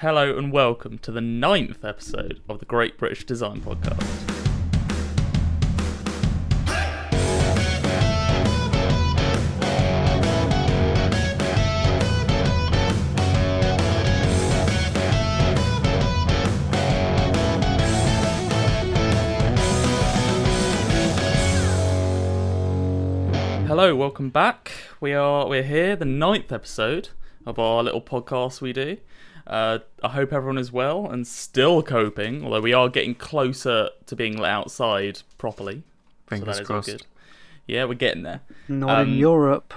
Hello and welcome to the 9th episode of the Great British Design Podcast. Hello, welcome back. We're here, the 9th episode of our little podcast we do. I hope everyone is well and still coping, although we are getting closer to being let outside properly. Fingers crossed. Good. Yeah, we're getting there. Not in Europe.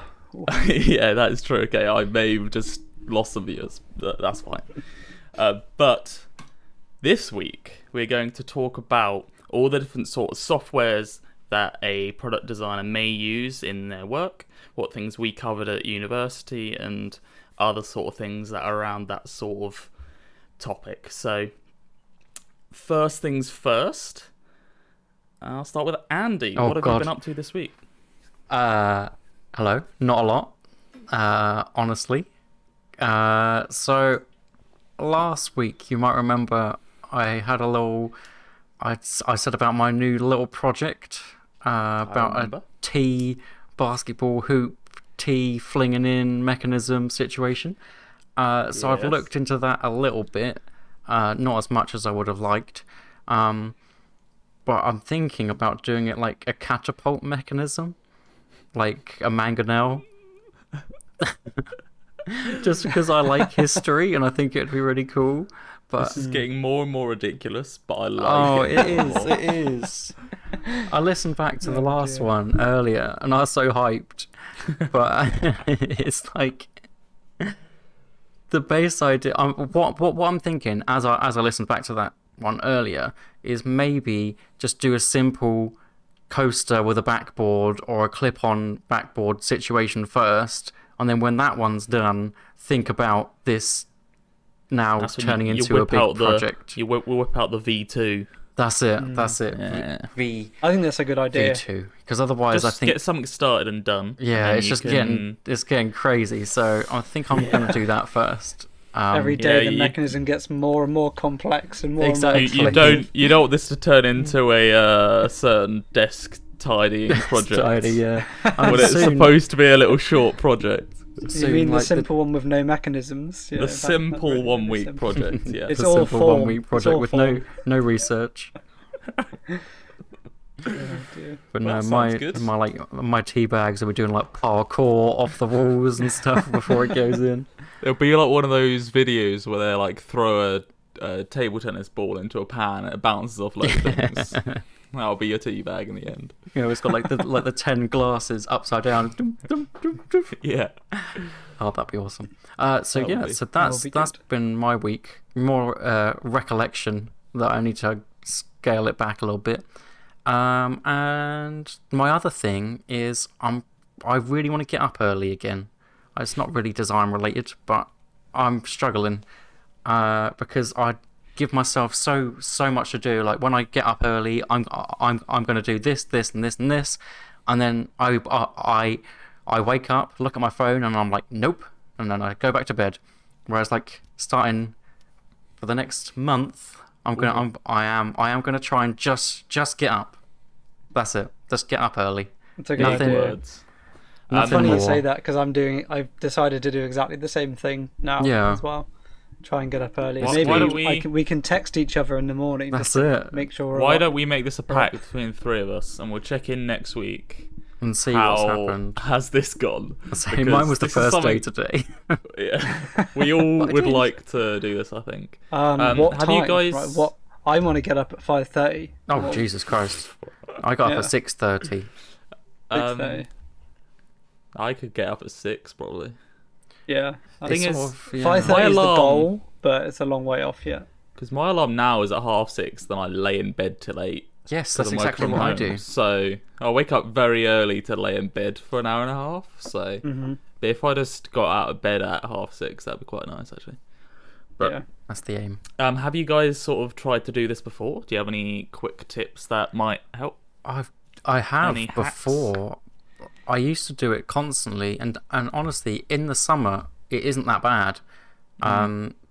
Yeah, that is true. Okay, I may have just lost some viewers. That's fine. But this week, we're going to talk about all the different sort of softwares that a product designer may use in their work, what things we covered at university, and other sort of things that are around that sort of topic. So, first things first, I'll start with Andy. What have you been up to this week? Hello. Not a lot, honestly. So, last week, you might remember I had a little... I said about my new little project, about a T basketball hoop, T flinging in mechanism situation. So I've looked into that a little bit, not as much as I would have liked. But I'm thinking about doing it like a catapult mechanism, like a mangonel. Just because I like history and I think it'd be really cool. But this is getting more and more ridiculous, but I like it. Oh, it is. I listened back to the last one earlier, and I was so hyped. But it's like the base idea. What I'm thinking as I listened back to that one earlier is maybe just do a simple coaster with a backboard or a clip-on backboard situation first, and then when that one's done, think about this. Now turning into a big project. You whip out the V2. That's it. That's it. Yeah. I think that's a good idea. V2, because otherwise Just I think get something started and done. Yeah, it's just getting crazy. So I think I'm going to do that first. Every day the mechanism gets more and more complex and more exactly. and more You don't want this to turn into a certain desk tidying project. Tidy, yeah. When it's supposed to be a little short project. You mean the simple one with no mechanisms? Yeah, the simple 1 week project, yeah. It's the all simple form. 1 week project with no research. But no, my tea bags, we're doing like parkour off the walls and stuff before it goes in. It'll be like one of those videos where they like throw a table tennis ball into a pan and it bounces off loads of things. That'll be your tea bag in the end. You know, it's got like the 10 glasses upside down. Yeah. Oh, that'd be awesome. So that's been my week. More recollection that I need to scale it back a little bit. And my other thing is I really want to get up early again. It's not really design related, but I'm struggling because I give myself so much to do. Like when I get up early, I'm going to do this, and this, and this, and then I wake up, look at my phone, and I'm like, nope, and then I go back to bed. Whereas like starting for the next month, I am gonna try and just get up. That's it. Just get up early. It's a good idea. It's funny you say that because I've decided to do exactly the same thing now as well. Try and get up early. Maybe we can text each other in the morning. That's it. Make sure. Why don't we make this a pact between the three of us, and we'll check in next week and see what's happened. Has this gone? Mine was the first day today. Yeah, we all would like to do this. I think. What have time? you guys? Right, what? I want to get up at 5:30. Oh Jesus Christ! I got up at 6:30. 6:30. I could get up at 6 probably. Yeah, I think it's 5:30 is the goal, but it's a long way off yet. Because my alarm now is at 6:30, then I lay in bed till 8. Yes, that's exactly what I do. So I wake up very early to lay in bed for an hour and a half. So but if I just got out of bed at 6:30, that'd be quite nice actually. But yeah, that's the aim. Have you guys sort of tried to do this before? Do you have any quick tips that might help? I have before. I used to do it constantly, and honestly, in the summer, it isn't that bad.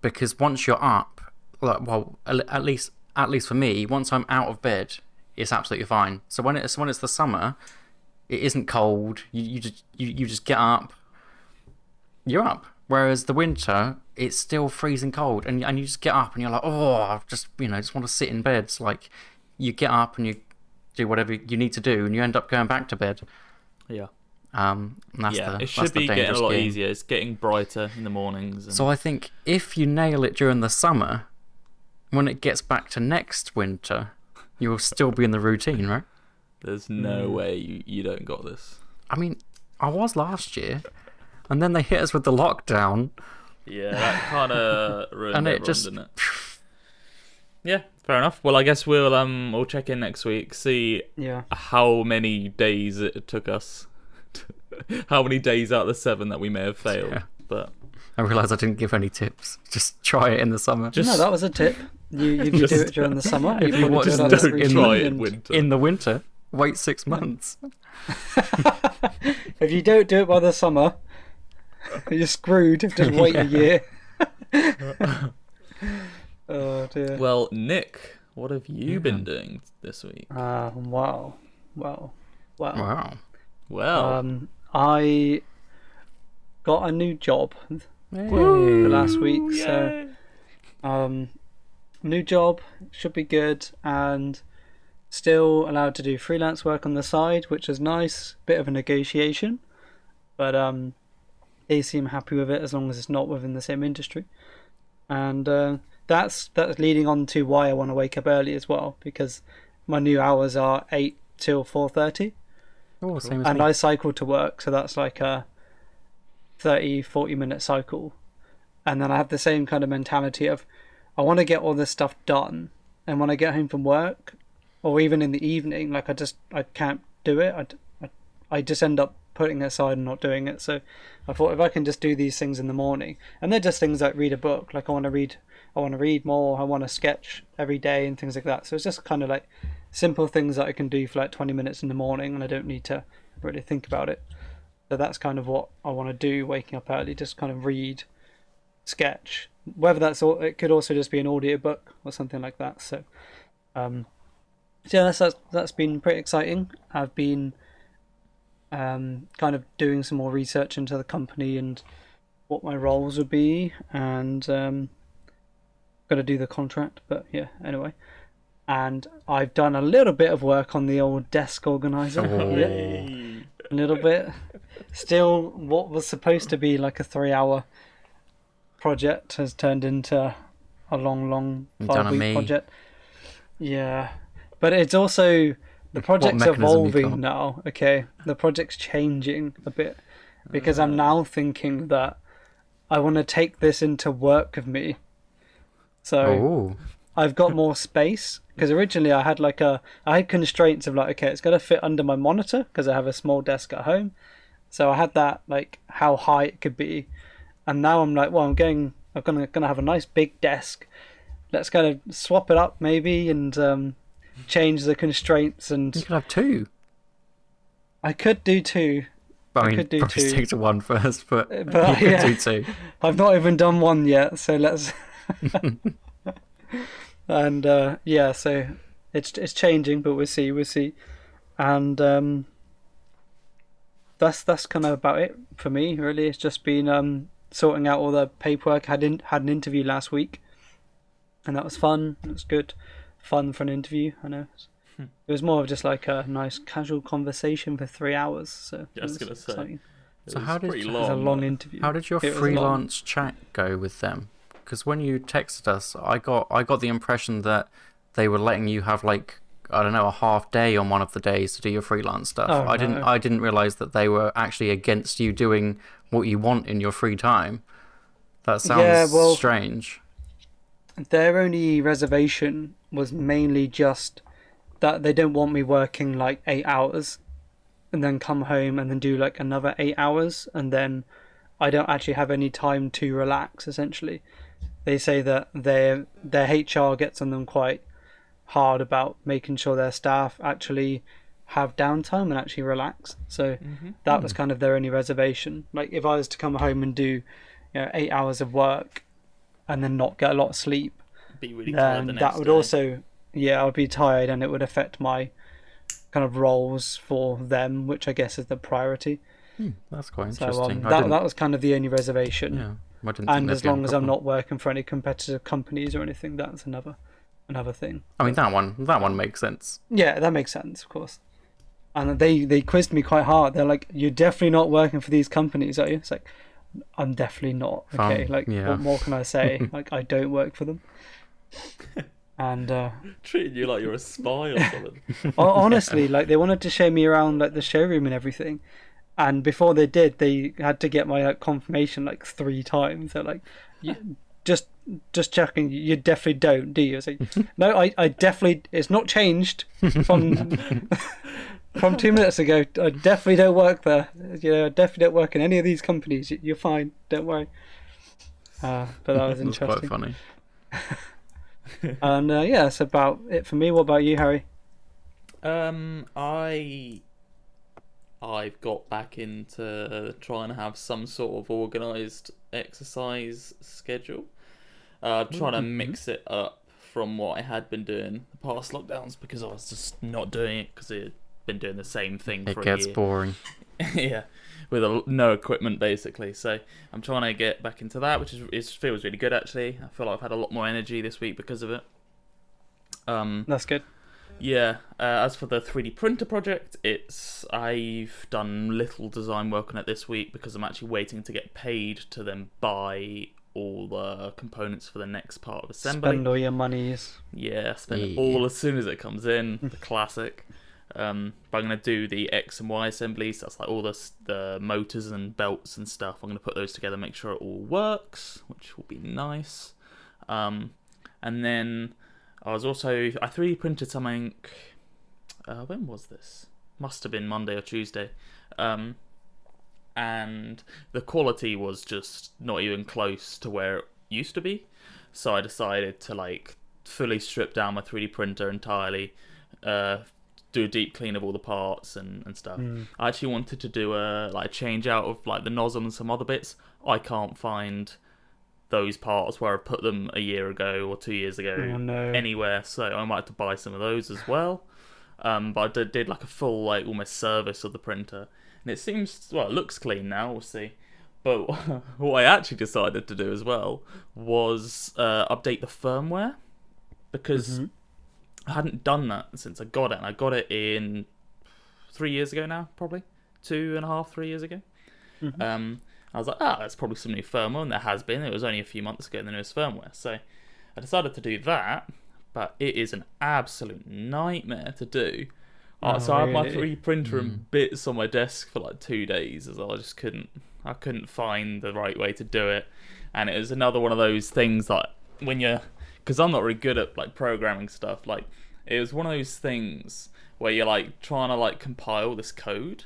because once you're up, like, well, at least for me, once I'm out of bed, it's absolutely fine. So when it's the summer, it isn't cold. You just get up, you're up. Whereas the winter, it's still freezing cold, and you just get up and you're like, oh, I just want to sit in bed. It's like you get up and you do whatever you need to do, and you end up going back to bed. Yeah. It should be getting a lot easier. It's getting brighter in the mornings. And... So I think if you nail it during the summer, when it gets back to next winter, you'll still be in the routine, right? There's no way you don't got this. I mean, I was last year, and then they hit us with the lockdown. Yeah, that kind of ruined everyone, didn't it? Yeah, fair enough. Well, I guess we'll check in next week, see how many days it took us, how many days out of the 7 that we may have failed. Yeah. But I realised I didn't give any tips. Just try it in the summer. No, that was a tip. You do it during the summer. If you want to try it in the winter, wait 6 months. If you don't do it by the summer, you're screwed. Just wait a year. Oh dear. Well, Nick, what have you been doing this week? Wow. I got a new job last week. Yay. So, new job, should be good, and still allowed to do freelance work on the side, which is nice. Bit of a negotiation, but they seem happy with it as long as it's not within the same industry. And that's leading on to why I want to wake up early as well, because my new hours are 8 till 4:30. Oh, same as and me. I cycle to work, so that's like a 30-40 minute cycle. And then I have the same kind of mentality of I want to get all this stuff done, and when I get home from work or even in the evening, like I can't do it. I just end up putting it aside and not doing it. So I thought if I can just do these things in the morning, and they're just things like read a book, like I want to read more, I want to sketch every day and things like that. So it's just kind of like simple things that I can do for like 20 minutes in the morning, and I don't need to really think about it. So that's kind of what I want to do, waking up early, just kind of read, sketch, whether that's all, it could also just be an audiobook or something like that. So that's been pretty exciting. I've been kind of doing some more research into the company and what my roles would be, and got to do the contract, but yeah, anyway. And I've done a little bit of work on the old desk organizer. Yeah, a little bit. Still, what was supposed to be like a 3-hour project has turned into a long 5-week project. Yeah, but it's also, the project's evolving now. Okay, the project's changing a bit, because I'm now thinking that I want to take this into work with me. So I've got more space, because originally I had constraints of like, okay, it's got to fit under my monitor because I have a small desk at home. So I had that, like how high it could be, and now I'm like, well, I'm gonna have a nice big desk. Let's kind of swap it up maybe and change the constraints. And you could have 2. I could do 2. I could do 2. Stick to 1 first, but you could do 2. I've not even done 1 yet, so let's. And so it's changing, but we'll see, and that's kind of about it for me, really. It's just been sorting out all the paperwork. Had an interview last week, and that was fun. It was good fun for an interview. I know it was more of just like a nice casual conversation for 3 hours. So I was gonna say, exciting. So how did it was a long interview? How did your freelance chat go with them? Because when you texted us, I got the impression that they were letting you have like, I don't know, a half day on one of the days to do your freelance stuff. Oh, I didn't realize that they were actually against you doing what you want in your free time. That sounds strange. Their only reservation was mainly just that they don't want me working like 8 hours and then come home and then do like another 8 hours, and then I don't actually have any time to relax, essentially. They say that their HR gets on them quite hard about making sure their staff actually have downtime and actually relax. So that was kind of their only reservation. Like if I was to come home and do 8 hours of work and then not get a lot of sleep, Be really tired the then next that would day. also, yeah, I would be tired, and it would affect my kind of roles for them, which I guess is the priority. That's quite So interesting. that was kind of the only reservation. Yeah, I didn't think And there'd as be a long as I'm problem. not working for any competitive companies or anything, that's another thing. I mean, that one makes sense. Yeah, that makes sense, of course. And they quizzed me quite hard. They're like, "You're definitely not working for these companies, are you?" It's like, I'm definitely not. Okay, like yeah. what more can I say? Like, I don't work for them. And Treating you like you're a spy or something. honestly, like they wanted to show me around like the showroom and everything. And before they did, they had to get my confirmation like 3 times. They're like, just checking, you definitely don't, do you? I was like, no, I definitely, it's not changed from from 2 minutes ago. I definitely don't work there. I definitely don't work in any of these companies. You're fine, don't worry. But that was That's quite interesting. funny. And yeah, that's about it for me. What about you, Harry? I've got back into trying to have some sort of organised exercise schedule. Trying to mix it up from what I had been doing the past lockdowns, because I was just not doing it because it had been doing the same thing It for a gets year. boring. Yeah, with no equipment basically. So I'm trying to get back into that, which feels really good actually. I feel like I've had a lot more energy this week because of it. That's good. Yeah. As for the 3D printer project, I've done little design work on it this week because I'm actually waiting to get paid to then buy all the components for the next part of assembly. Spend all your monies. Yeah, spend it Yeah. all as soon as it comes in. The classic. But I'm gonna do the X and Y assemblies. That's like all the motors and belts and stuff. I'm gonna put those together, make sure it all works, which will be nice. And then I 3D printed something. When was this? Must have been Monday or Tuesday. And the quality was just not even close to where it used to be. So I decided to like fully strip down my 3D printer entirely, do a deep clean of all the parts and stuff. I actually wanted to do a change out of like the nozzle and some other bits. I can't find those parts where I put them a year ago or 2 years ago Oh, no. anywhere, so I might have to buy some of those as well. But I did like a full like almost service of the printer, and it looks clean now. We'll see. But what I actually decided to do as well was update the firmware, because I hadn't done that since I got it, and I got it in 3 years ago now, probably 2.5, 3 years ago. I was like, that's probably some new firmware, and there has been. It was only a few months ago in the newest firmware, so I decided to do that. But it is an absolute nightmare to do. So I had my 3D printer in bits on my desk for like 2 days, as I just couldn't find the right way to do it. And it was another one of those things that because I'm not really good at like programming stuff, like it was one of those things where you're like trying to like compile this code,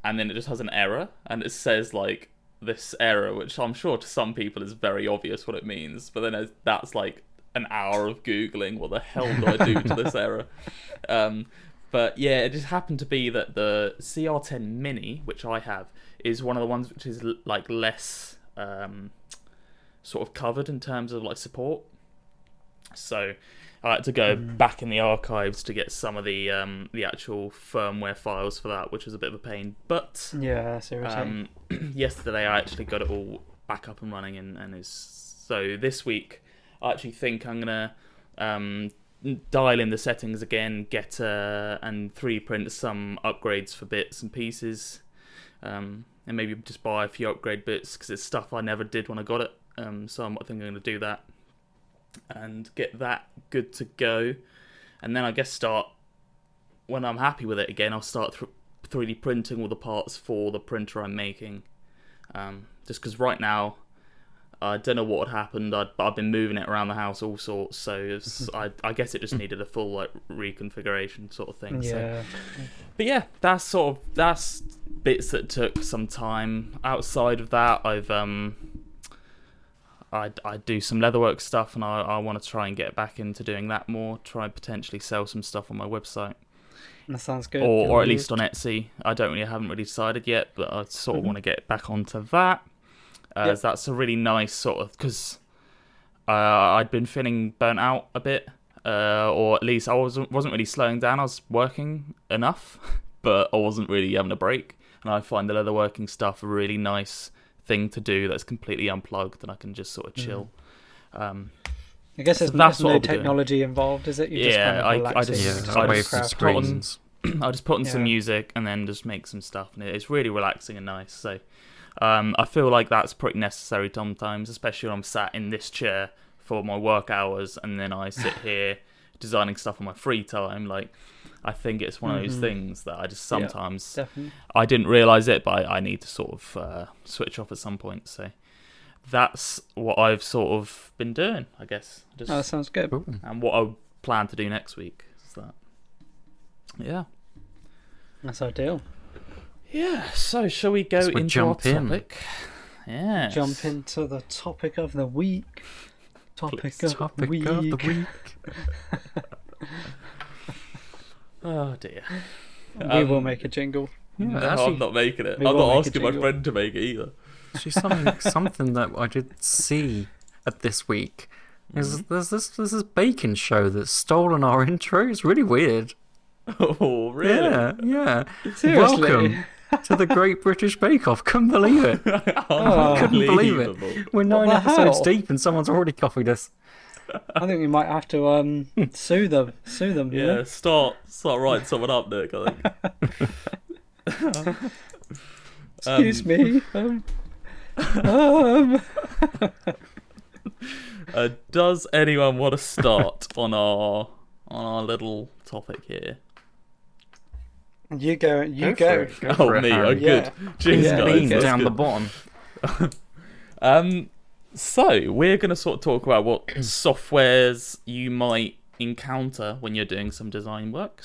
and then it just has an error, and it says like this error, which I'm sure to some people is very obvious what it means, but then that's like an hour of googling what the hell do I do to this error. But yeah, it just happened to be that the CR10 Mini, which I have, is one of the ones which is like less sort of covered in terms of like support. So I had to go back in the archives to get some of the actual firmware files for that, which was a bit of a pain. But Yeah, that's irritating. yesterday I actually got it all back up and running, and so this week I actually think I'm gonna dial in the settings again, get and 3D print some upgrades for bits and pieces, and maybe just buy a few upgrade bits because it's stuff I never did when I got it. So I think I'm gonna do that and get that good to go, and then I guess start, when I'm happy with it again, I'll start 3D printing all the parts for the printer I'm making. Just because right now I don't know what had happened. I've been moving it around the house, all sorts. So I guess it just needed a full like reconfiguration sort of thing. Yeah. So. But yeah, that's bits that took some time. Outside of that, I do some leatherwork stuff, and I want to try and get back into doing that more. Try and potentially sell some stuff on my website, That sounds good. or at least on Etsy. I haven't really decided yet, but I sort of want to get back onto that. As that's a really nice sort of, because I'd been feeling burnt out a bit, or at least I wasn't really slowing down. I was working enough, but I wasn't really having a break. And I find the leatherworking stuff a really nice thing to do that's completely unplugged, and I can just sort of chill. I guess there's that's what no I'll be doing. technology involved, is it? You're just kind of I just relaxing. Yeah, I away just from craft. put on screens. I just put on some Yeah. music and then just make some stuff, and it's really relaxing and nice. So I feel like that's pretty necessary sometimes, especially when I'm sat in this chair for my work hours, and then I sit here designing stuff on my free time. Like, I think it's one of those things that I just sometimes Definitely. I didn't realize it, but I need to sort of switch off at some point. So that's what I've sort of been doing, I guess. Just Oh, that sounds good. Cool. and what I plan to do next week is that. Yeah. That's ideal. Yeah, so shall we go So we into jump our in. topic? Yeah. Jump into the topic of the week. Topic Please. of Topic the week. of the week. Oh dear. We will make a jingle. Yeah, No, actually, I'm not making it. we I'm will not make a asking my jingle. friend to make it either. actually something that I did see at this week is there's this bacon show that's stolen our intro. It's really weird. Oh, really? Yeah. Seriously? Welcome to the Great British Bake Off. Couldn't believe it. Couldn't believe it. Unbelievable. We're 9 the episodes hell? deep and someone's already copied us. I think we might have to sue them. Sue them. you Yeah, know? start writing someone up, Nick, I think. Excuse me. um, Does anyone want to start on our little topic here? You go. You Go go. for it. Go for it, Me, Harry. oh good. Yeah. Jeez, Yeah. guys, Lean that's down the good. bottom. So we're going to sort of talk about what softwares you might encounter when you're doing some design work.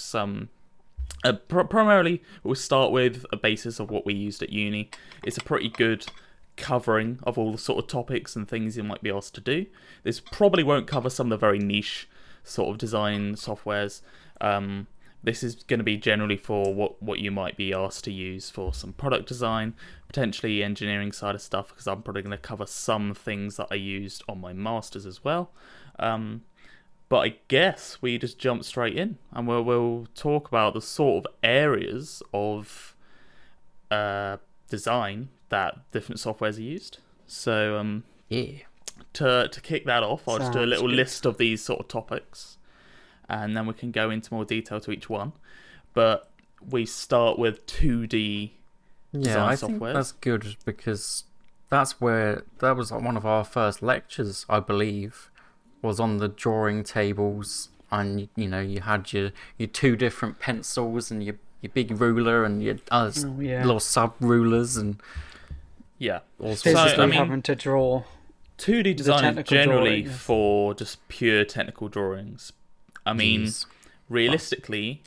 Primarily, we'll start with a basis of what we used at uni. It's a pretty good covering of all the sort of topics and things you might be asked to do. This probably won't cover some of the very niche sort of design softwares. This is going to be generally for what you might be asked to use for some product design, potentially engineering side of stuff, because I'm probably going to cover some things that I used on my masters as well. But I guess we just jump straight in, and we'll talk about the sort of areas of design that different softwares are used. So Yeah. to kick that off, I'll just do a Sounds little good. list of these sort of topics, and then we can go into more detail to each one. But we start with 2D Yeah, design I think softwares. that's good because that was like one of our first lectures, I believe, was on the drawing tables, and you had your two different pencils and your big ruler and your Oh, yeah. little sub rulers and Yeah. all sorts Physically of stuff. having to draw. 2D design is technical generally drawings. for just pure technical drawings. I mean, Jeez. realistically,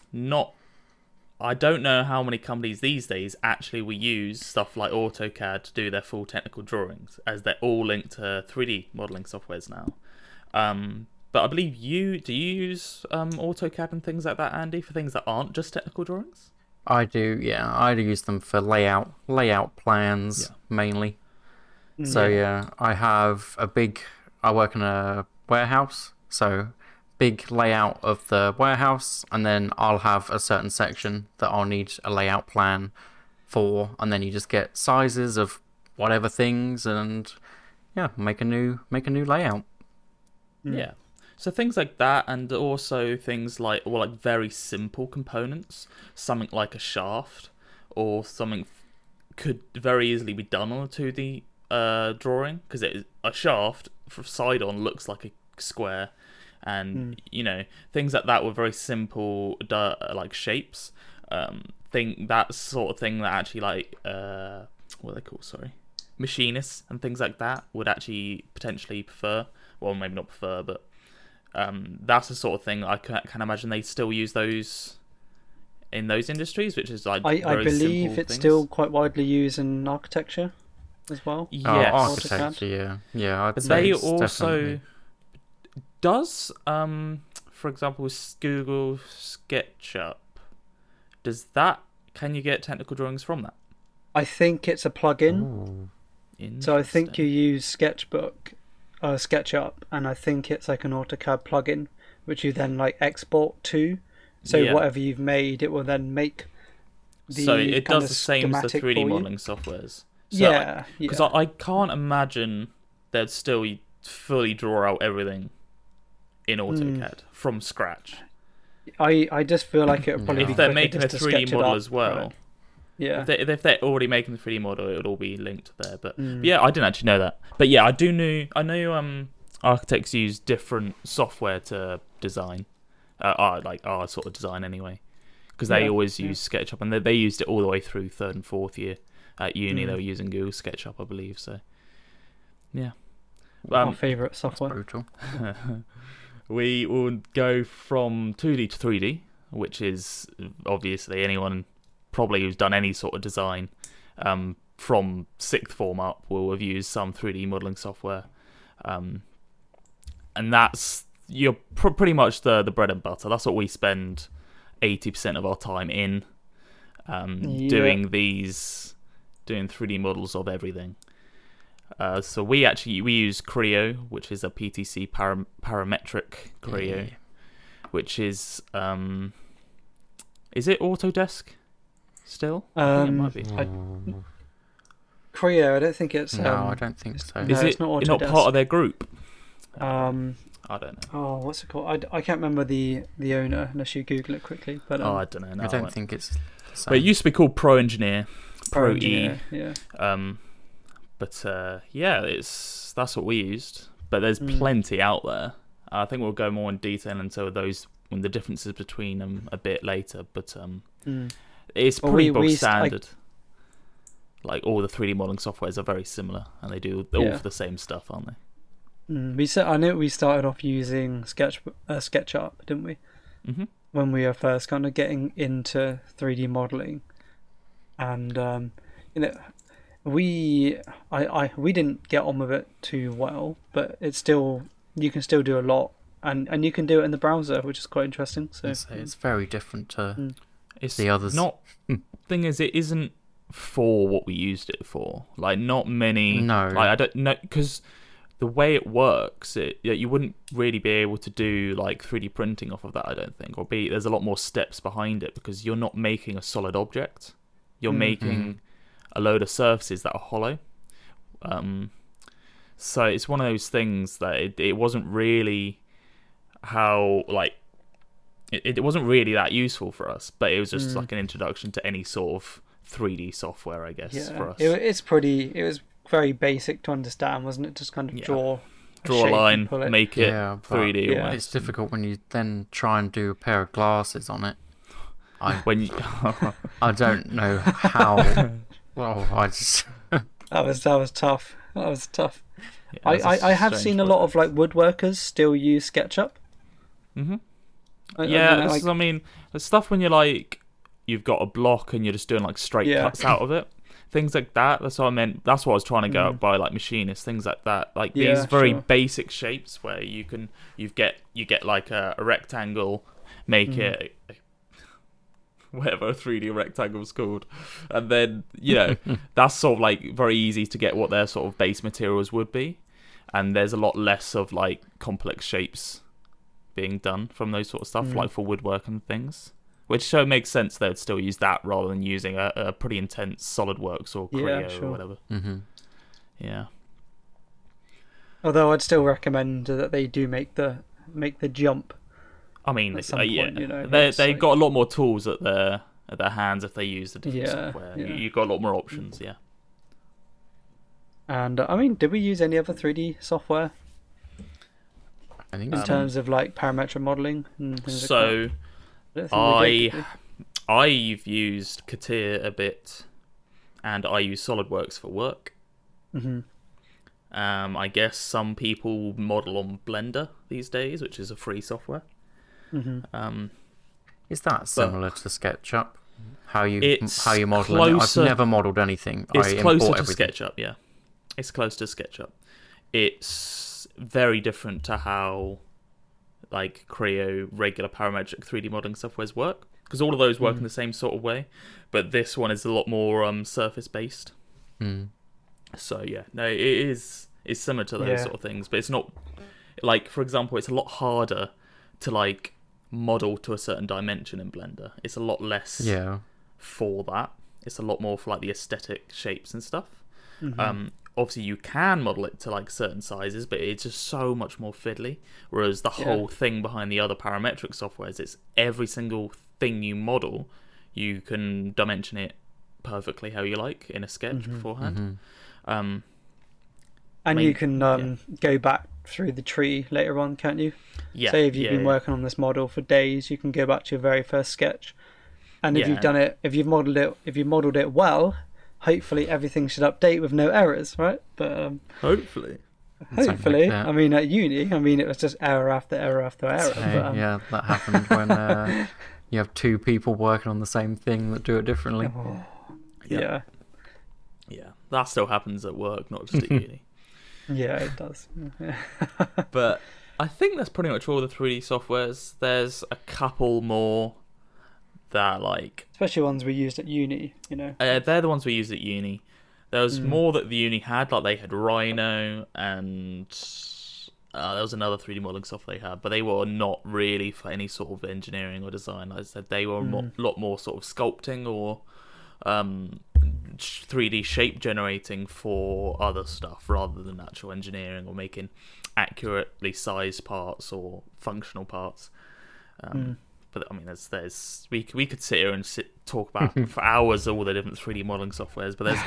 I don't know how many companies these days actually will use stuff like AutoCAD to do their full technical drawings, as they're all linked to 3D modeling softwares now. But I believe do you use AutoCAD and things like that, Andy, for things that aren't just technical drawings? I do, yeah. I use them for layout plans mainly. So yeah, I work in a warehouse, so big layout of the warehouse, and then I'll have a certain section that I'll need a layout plan for, and then you just get sizes of whatever things, and yeah, make a new layout. Yeah. So things like that, and also things like very simple components, something like a shaft, or something could very easily be done on a 2D drawing, because a shaft from side on looks like a square, and things like that were very simple like shapes. Think that sort of thing that actually what are they called? Sorry, machinists and things like that would actually potentially prefer. Well, maybe not prefer, but that's the sort of thing I can imagine they still use those in those industries, which is like I very believe simple it's things. still quite widely used in architecture as well. Yes. Oh, AutoCAD. architecture, yeah. I'd But say they it's also definitely- does for example Google SketchUp, can you get technical drawings from that? I think it's a plugin. Ooh. So I think you Interesting. use Sketchbook SketchUp, and I think it's like an AutoCAD plugin, which you then like export to. So Yeah. whatever you've made, it will then make the So it kind does of the same as the schematic 3D for you. modeling softwares. So Yeah, because yeah. I can't imagine they'd still fully draw out everything in AutoCAD from scratch. I just feel like it would probably Yeah. be If they're quicker making a just to 3D sketch it model up, as well, right? Yeah. if they're already making the 3D model, it would all be linked there. But yeah, I didn't actually know that. But yeah, I know architects use different software to design, our sort of design anyway, because they Yeah, always yeah. use SketchUp, and they used it all the way through third and fourth year at uni. They were using Google SketchUp, I believe. So yeah. Our favourite software. Brutal. We will go from 2D to 3D, which is obviously anyone probably who's done any sort of design from sixth form up will have used some 3D modeling software, and that's pretty much the bread and butter. That's what we spend 80% of our time in, doing 3D models of everything. So we use Creo, which is a PTC parametric Creo, Yeah. which is it Autodesk still? I think it might be. Creo, I don't think it's. No, I don't think so. No, Is it's it not not Autodesk. part of their group? Um, I don't know. oh, what's it called? I can't remember the owner unless you Google it quickly. But I don't know. No, I don't won't. think it's the same. But it used to be called Pro Engineer, Pro E. Engineer, yeah. But yeah, that's what we used. But there's plenty out there. I think we'll go more in detail into those when the differences between them a bit later. But it's Well, pretty we bog used- standard. Like all the 3D modeling softwares are very similar, and they do all Yeah. for the same stuff, aren't they? I know we started off using SketchUp, didn't we? Mm-hmm. When we were first kind of getting into 3D modeling, and we didn't get on with it too well, but you can still do a lot, and you can do it in the browser, which is quite interesting. So It's very different to It's the others. not. Thing is, it isn't for what we used it for. Like, not many. No. Like, I don't know, because the way it works, you wouldn't really be able to do like 3D printing off of that. I don't think, there's a lot more steps behind it because you're not making a solid object. You're making a load of surfaces that are hollow. So it's one of those things that it wasn't really how like. It wasn't really that useful for us, but it was just like an introduction to any sort of 3D software, I guess, for us. It was very basic to understand, wasn't it? Just kind of draw a shape and line, pull it. make it Yeah, but 3D. Yeah. almost. It's difficult when you then try and do a pair of glasses on it. When you, I don't know how. Well, I just. That was tough. That was tough. yeah, that's a I have strange seen a lot of project. like woodworkers still use SketchUp. Mhm. I Yeah, don't know, I mean, the stuff when you're like, you've got a block and you're just doing like straight Yeah. cuts out of it, things like that. That's what I meant. That's what I was trying to go at by like machinists, things like that. Like Yeah, these very sure. basic shapes where you get like a rectangle, make it whatever a 3D rectangle's called, and then that's sort of like very easy to get what their sort of base materials would be, and there's a lot less of like complex shapes being done from those sort of stuff, like for woodwork and things. Which so makes sense they would still use that rather than using a pretty intense SolidWorks or Creo sure. or whatever. Mm-hmm. Yeah. Although I'd still recommend that they do make the jump. I mean, At some yeah, point, they've it's like- got a lot more tools at their hands if they use the different Yeah, software. yeah. You've got a lot more options, yeah. And I mean, did we use any other 3D software I think in so. terms of like parametric modeling and things like So that? I don't think we did, did I've used Katia a bit, and I use SolidWorks for work. we? Mhm. I guess some people model on Blender these days, which is a free software. Mhm. Is that similar to SketchUp? How you It's model it? I've closer- never modelled anything. It's I closer import to everything. SketchUp, yeah. It's close to SketchUp. It's very different to how like Creo regular parametric 3D modeling softwares work, because all of those work in the same sort of way, but this one is a lot more surface based. Mm. So yeah, no, it is is similar to those Yeah. sort of things, but it's not like, for example, it's a lot harder to like model to a certain dimension in Blender. It's a lot less Yeah. for that. It's a lot more for like the aesthetic shapes and stuff. Mhm. Obviously you can model it to like certain sizes, but it's just so much more fiddly. Whereas the Yeah. whole thing behind the other parametric software is it's every single thing you model, you can dimension it perfectly how you like in a sketch beforehand. Um, And mean, you can go back through the tree later on, can't you? yeah. Say if you've yeah, been yeah. working on this model for days, you can go back to your very first sketch. And if Yeah. you've done it, if you've modeled it well, hopefully everything should update with no errors, right? But Hopefully. hopefully, that. I mean, at uni, it was just error after error after error. So, But, yeah, that happened when you have two people working on the same thing that do it differently. yeah, Yeah. That still happens at work, not just at uni. yeah, it does. Yeah. But I think that's pretty much all the 3D softwares. There's a couple more that like Especially ones we used at uni, you know. they're the ones we used at uni. There was more that the uni had, like they had Rhino and there was another 3D modeling software they had, but they were not really for any sort of engineering or design. Like I said, they were a lot more sort of sculpting or 3D shape generating for other stuff rather than actual engineering or making accurately sized parts or functional parts. But I mean, we could sit here and talk about for hours all the different 3D modeling softwares, but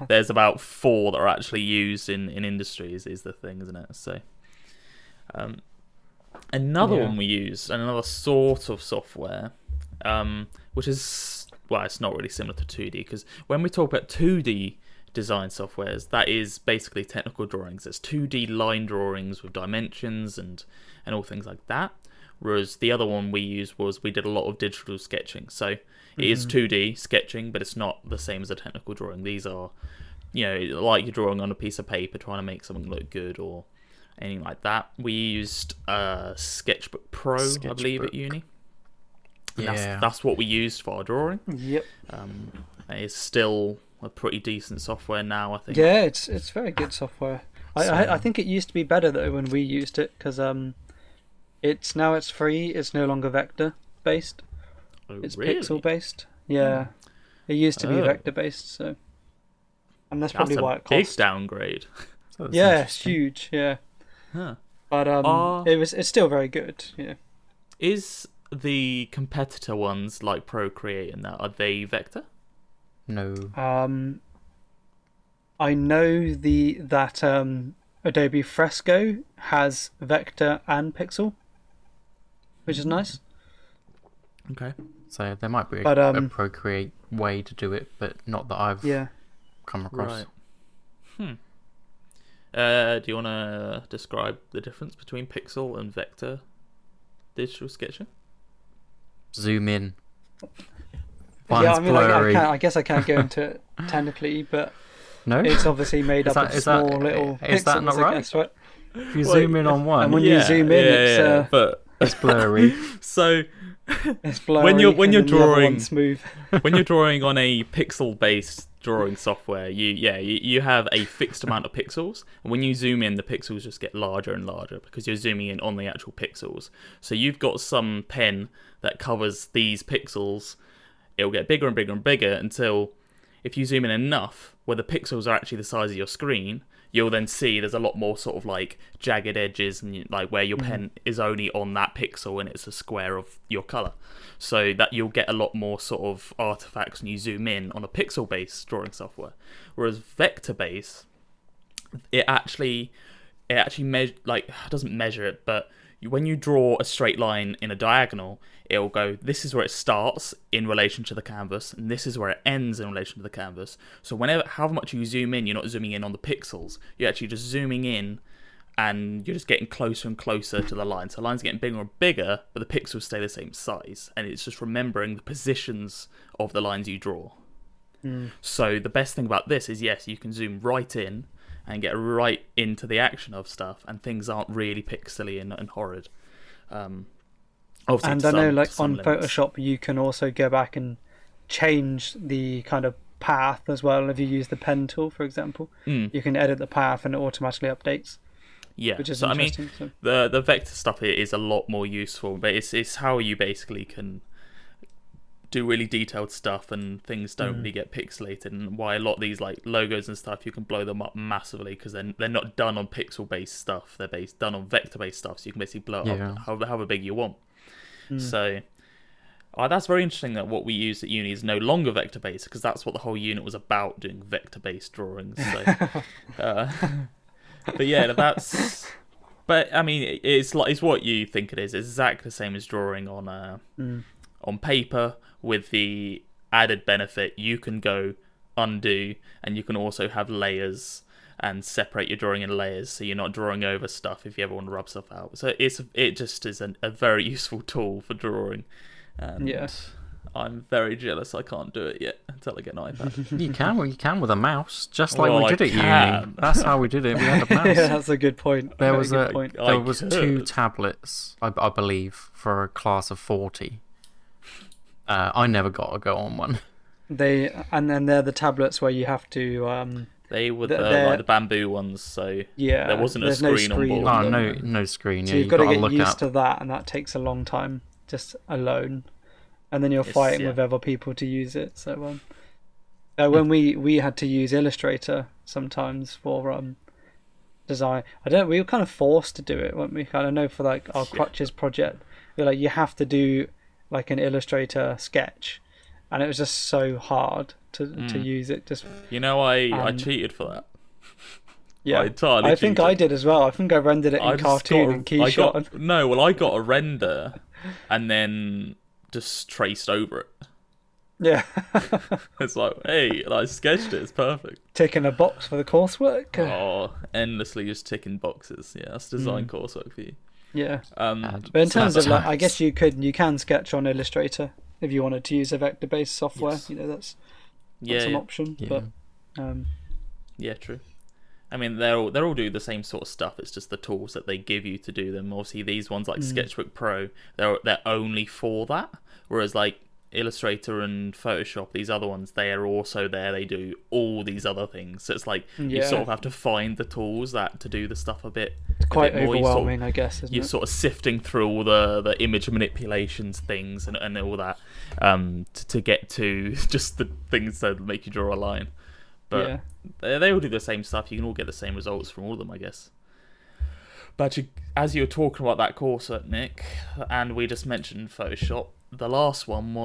there's about 4 that are actually used in industries is the thing, isn't it? So another one we use, and another sort of software, which is, well, it's not really similar to 2D, because when we talk about 2D design softwares, that is basically technical drawings. It's 2D line drawings with dimensions and all things like that. Whereas the other one we used we did a lot of digital sketching. So it is 2D sketching, but it's not the same as a technical drawing. These are, like you're drawing on a piece of paper trying to make something look good or anything like that. We used Sketchbook Pro, I believe, at uni. And that's what we used for our drawing. Yep. It's still a pretty decent software now, I think. Yeah, it's very good software. I think it used to be better though when we used it because it's free. It's no longer vector based. Oh, It's really? pixel based. Yeah, it used to be vector based. So, and that's probably why it big cost. downgrade. So that's Yeah, it's interesting. huge. Yeah, Huh. but it's still very good. Yeah. Is the competitor ones like Procreate and that, are they vector? No. I know that Adobe Fresco has vector and pixel, which is nice. Okay. So there might be But, a Procreate way to do it, but not that I've Yeah. come across. Right. Do you want to describe the difference between pixel and vector digital sketching? Zoom in. One's Yeah, I mean, blurry. I guess I can't go into it technically, but No? it's obviously made Is up that- of is that- small little is pixels, that not I right? guess, right? If you Well, zoom in on one, and when you zoom in, it's but it's blurry. so it's blurry. when you're and then the other drawing- one's smooth. when you're drawing on a pixel-based drawing software, you have a fixed amount of pixels, and when you zoom in, the pixels just get larger and larger because you're zooming in on the actual pixels. So you've got some pen that covers these pixels. It'll get bigger and bigger and bigger until, if you zoom in enough, where the pixels are actually the size of your screen, you'll then see there's a lot more sort of like jagged edges and like where your pen is only on that pixel and it's a square of your color. So that you'll get a lot more sort of artifacts when you zoom in on a pixel-based drawing software. Whereas vector-based, it actually doesn't measure it, but when you draw a straight line in a diagonal, it'll go, this is where it starts in relation to the canvas, and this is where it ends in relation to the canvas. So however much you zoom in, you're not zooming in on the pixels. You're actually just zooming in, and you're just getting closer and closer to the line. So the line's getting bigger and bigger, but the pixels stay the same size. And it's just remembering the positions of the lines you draw. So the best thing about this is, yes, you can zoom right in and get right into the action of stuff, and things aren't really pixely and horrid. Obviously, And to I know, some- like to some on limits. Photoshop, you can also go back and change the kind of path as well. If you use the pen tool, for example, you can edit the path and it automatically updates. Yeah, Which is so I mean, interesting. the vector stuff here is a lot more useful, but it's how you basically can do really detailed stuff and things don't really get pixelated, and why a lot of these like logos and stuff you can blow them up massively because they're not done on pixel based stuff, they're done on vector based stuff, so you can basically blow it up however big you want. So that's very interesting that what we use at uni is no longer vector based, because that's what the whole unit was about, doing vector based drawings. So but yeah, that's. But I mean, it's what you think it is. It's exactly the same as drawing on paper, with the added benefit you can go undo, and you can also have layers and separate your drawing in layers, so you're not drawing over stuff if you ever want to rub stuff out. So it just is a very useful tool for drawing. And I'm very jealous I can't do it yet until I get an iPad. You can with a mouse, just like Well, we did at uni. That's how we did it. We had a mouse. Yeah, that's a good point. There Very was good point. there was 2 tablets, I believe, for a class of 40. I never got to go on one. And then they're the tablets where you have to. They were like the bamboo ones, so there wasn't a there's no screen on board. Oh, no screen. So Yeah, you've got to get look used up. to that, and that takes a long time just alone. And then you're fighting with other people to use it. So when we had to use Illustrator sometimes for design, we were kind of forced to do it, weren't we? I know for like our Crutches project, you're like, you have to do like an Illustrator sketch, and it was just so hard to use it. Just I cheated for that. yeah, I entirely I think cheated. I did as well. I think I rendered it in cartoon and keyshot. I got a render and then just traced over it. Yeah. It's like, hey, and I sketched it. It's perfect. Ticking a box for the coursework. Oh, endlessly just ticking boxes. Yeah, that's design coursework for you. Yeah. But But in terms of like, I guess you can sketch on Illustrator if you wanted to use a vector-based software. Yes. That's an option. Yeah. But yeah, true. I mean, they're all do the same sort of stuff. It's just the tools that they give you to do them. Obviously, these ones like Sketchbook Pro, they're only for that. Whereas like Illustrator and Photoshop, these other ones, they are also there. They do all these other things. So it's like you sort of have to find the tools to do the stuff a bit. it's quite more. overwhelming, I guess. Isn't You're it? sort of sifting through all the image manipulations things and all that to get to just the things that make you draw a line. But they all do the same stuff. You can all get the same results from all of them, I guess. But as you were talking about that course, Nick, and we just mentioned Photoshop, the last one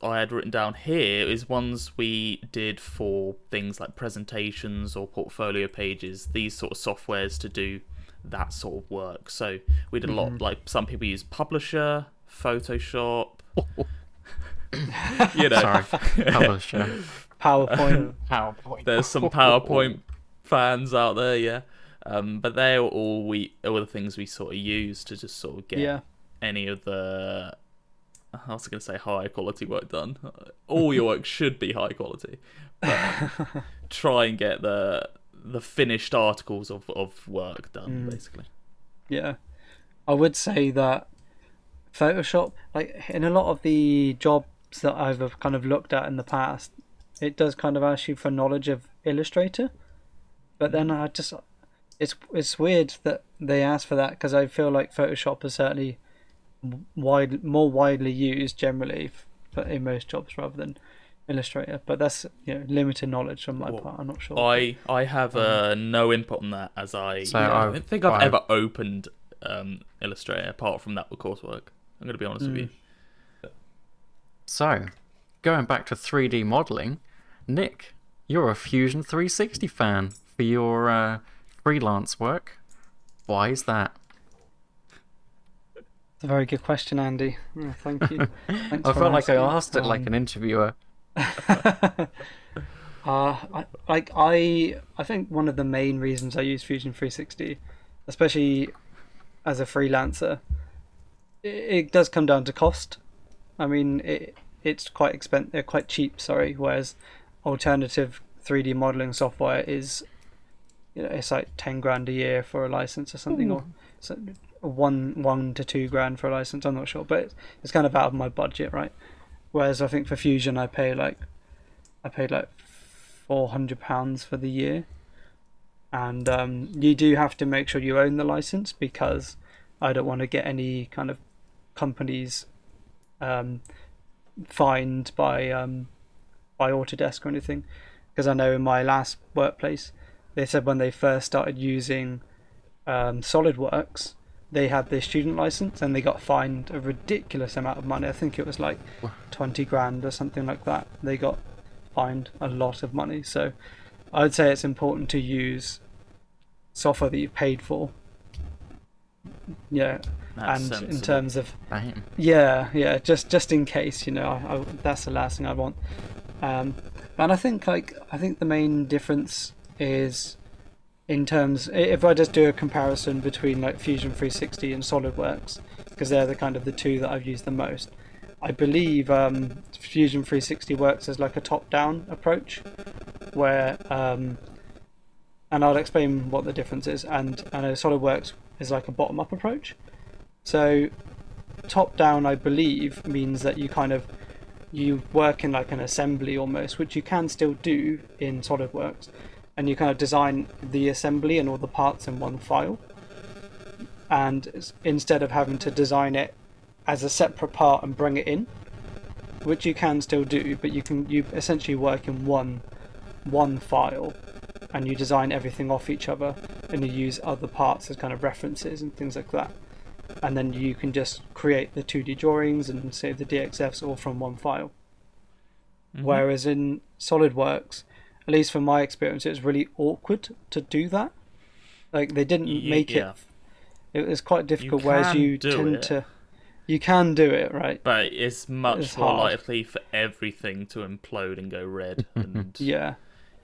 I had written down here is ones we did for things like presentations or portfolio pages, these sort of softwares to do that sort of work. So we did a lot, like some people use Publisher, Photoshop, Sorry, Publisher. PowerPoint. There's some PowerPoint fans out there, yeah. But they're all the things we sort of use to just sort of get any of the, I was going to say high quality work done. All your work should be high quality, but try and get the finished articles of work done, basically. Yeah, I would say that Photoshop, like in a lot of the jobs that I've kind of looked at in the past, it does kind of ask you for knowledge of Illustrator, but then it's weird that they ask for that, because I feel like Photoshop is certainly more widely used generally in most jobs rather than Illustrator. But that's limited knowledge from my part. I'm not sure. I have no input on that, as I don't think I've ever opened Illustrator apart from that with coursework. I'm going to be honest with you. So, going back to 3D modeling, Nick, you're a Fusion 360 fan for your freelance work. Why is that? It's a very good question, Andy. Yeah, thank you. I felt like I asked it like an interviewer. I think one of the main reasons I use Fusion 360, especially as a freelancer, it does come down to cost. I mean, it's quite quite cheap. Sorry, whereas alternative 3D modeling software is, it's like 10 grand a year for a license or something, or so $1 to $2 for a license. I'm not sure, but it's kind of out of my budget, right? Whereas I think for Fusion, I paid like £400 for the year. And you do have to make sure you own the license, because I don't want to get any kind of companies fined by Autodesk or anything. Because I know in my last workplace, they said when they first started using SolidWorks, they had their student license and they got fined a ridiculous amount of money. I think it was like 20 grand or something like that. They got fined a lot of money. So I'd say it's important to use software that you've paid for. Yeah. That's and sensible. in terms of Bam. yeah, just in case, I that's the last thing I want. And I think the main difference is in terms, if I just do a comparison between like Fusion 360 and SolidWorks, because they're the kind of the two that I've used the most. I believe Fusion 360 works as like a top-down approach, where and I'll explain what the difference is. And I know SolidWorks is like a bottom-up approach. So top-down, I believe, means that you work in like an assembly almost, which you can still do in SolidWorks, and you kind of design the assembly and all the parts in one file. And instead of having to design it as a separate part and bring it in, which you can still do, but you essentially work in one file, and you design everything off each other, and you use other parts as kind of references and things like that. And then you can just create the 2D drawings and save the DXFs all from one file. Mm-hmm. Whereas in SolidWorks, at least from my experience, it was really awkward to do that. Like, they didn't make it. It was quite difficult. Whereas you tend to, you can do it, right? But it's much It's more hard. likely for everything to implode and go red, and Yeah.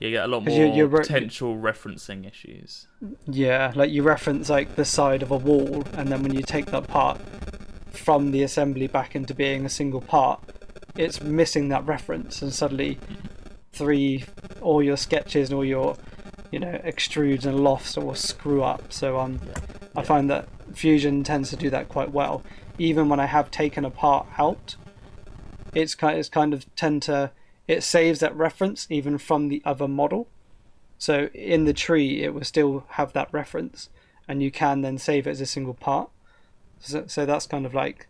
you get a lot 'Cause more you're potential referencing issues. Yeah, like you reference like the side of a wall, and then when you take that part from the assembly back into being a single part, it's missing that reference, and suddenly all your sketches and all your extrudes and lofts all screw up. So I find that Fusion tends to do that quite well. Even when I have taken a part out, it saves that reference even from the other model. So in the tree, it will still have that reference, and you can then save it as a single part. So that's kind of like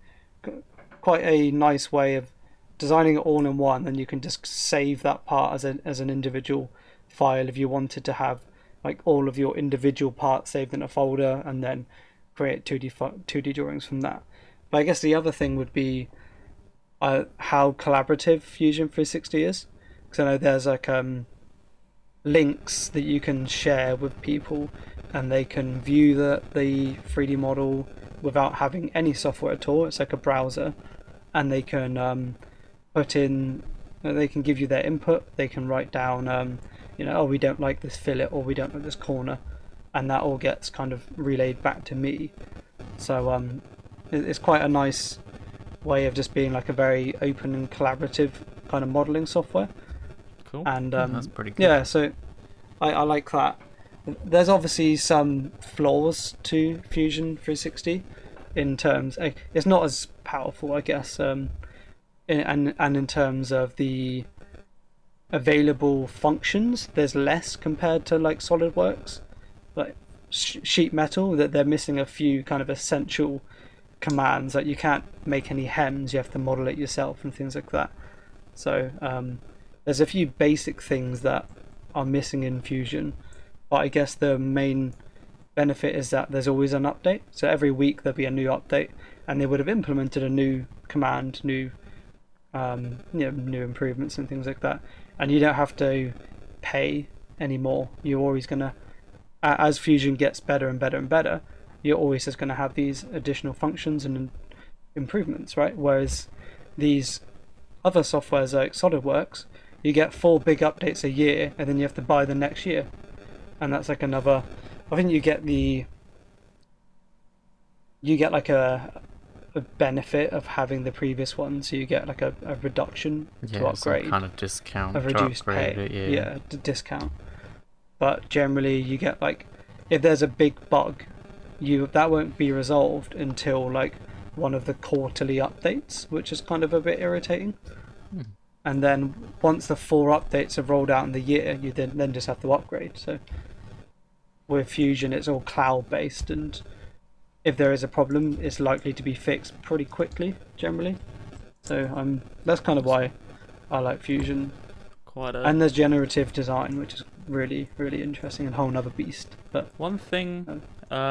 quite a nice way of designing it all in one, and you can just save that part as an individual file if you wanted to have like all of your individual parts saved in a folder, and then create 2D drawings from that. But I guess the other thing would be how collaborative Fusion 360 is, because I know there's like links that you can share with people, and they can view the 3D model without having any software at all. It's like a browser, and they can they can give you their input. They can write down oh, we don't like this fillet, or we don't like this corner, and that all gets kind of relayed back to me. So it's quite a nice way of just being like a very open and collaborative kind of modeling software. Cool. And That's pretty good. yeah, so I like that. There's obviously some flaws to Fusion 360 in terms it's not as powerful, I guess, and in terms of the available functions, there's less compared to like SolidWorks, like sheet metal, that they're missing a few kind of essential commands. Like you can't make any hems, you have to model it yourself and things like that. So there's a few basic things that are missing in Fusion, but I guess the main benefit is that there's always an update. So every week there'll be a new update, and they would have implemented a new command, new improvements and things like that, and you don't have to pay anymore. You're always gonna, as Fusion gets better and better and better, you're always just gonna have these additional functions and improvements, right? Whereas these other softwares like SolidWorks, you get 4 big updates a year, and then you have to buy the next year, and that's like another. I think you get like a benefit of having the previous one, so you get like a reduction to upgrade, some kind of discount, a reduced pay, discount. But generally, you get like, if there's a big bug, that won't be resolved until like one of the quarterly updates, which is kind of a bit irritating. and then once the 4 updates are rolled out in the year, you then just have to upgrade. So with Fusion, it's all cloud based, and if there is a problem, it's likely to be fixed pretty quickly generally. So that's kind of why I like Fusion. And there's generative design, which is really, really interesting and a whole nother beast. But one thing, sorry,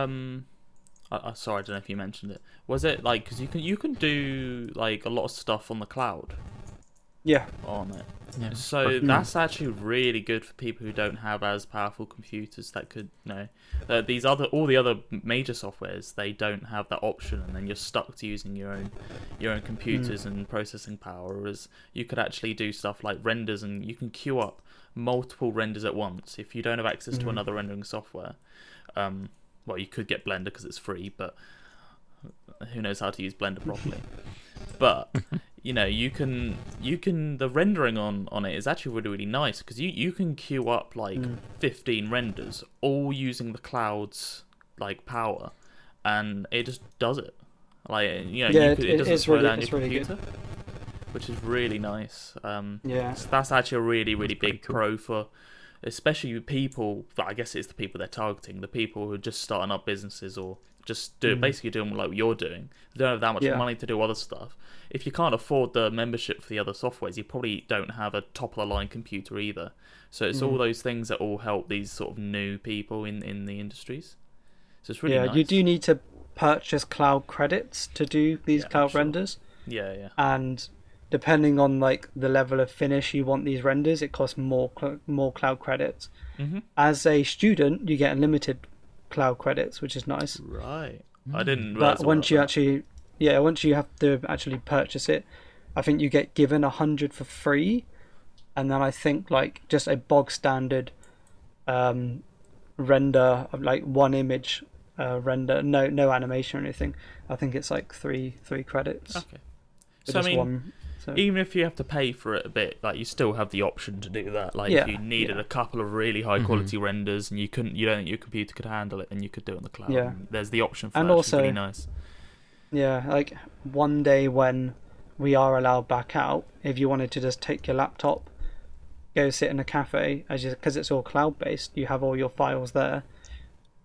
I don't know if you mentioned it. Was it like, because you can do like a lot of stuff on the cloud? Yeah. On it. Yeah. So that's actually really good for people who don't have as powerful computers that could, all the other major softwares, they don't have that option, and then you're stuck to using your own computers and processing power. Whereas you could actually do stuff like renders, and you can queue up multiple renders at once if you don't have access to another rendering software. Well, you could get Blender because it's free, but who knows how to use Blender properly. But you can the rendering on it is actually really, really nice, because you can queue up like 15 renders all using the cloud's like power, and it just does it. Like it doesn't slow down your computer, which is really nice. So that's actually a really, really big pro for especially people. I guess it's the people they're targeting, the people who are just starting up businesses or just basically doing like what you're doing. They don't have that much money to do other stuff. If you can't afford the membership for the other softwares, you probably don't have a top of the line computer either. So it's all those things that all help these sort of new people in the industries. So it's really nice. You do need to purchase cloud credits to do these cloud renders. Yeah. And depending on like the level of finish you want these renders, it costs more cloud credits. As a student, you get unlimited cloud credits, which is nice. Right. I didn't realize. But once you have to actually purchase it, I think you get given 100 for free, and then I think like just a bog standard render of like one image render, no animation or anything. I think it's like three credits. Okay. So I mean, one. So, even if you have to pay for it a bit, like you still have the option to do that. Like if you needed a couple of really high quality renders and you don't think your computer could handle it, then you could do it on the cloud. Yeah. There's the option for and that, also, which is really nice. Yeah, like one day when we are allowed back out, if you wanted to just take your laptop, go sit in a cafe, because it's all cloud based, you have all your files there.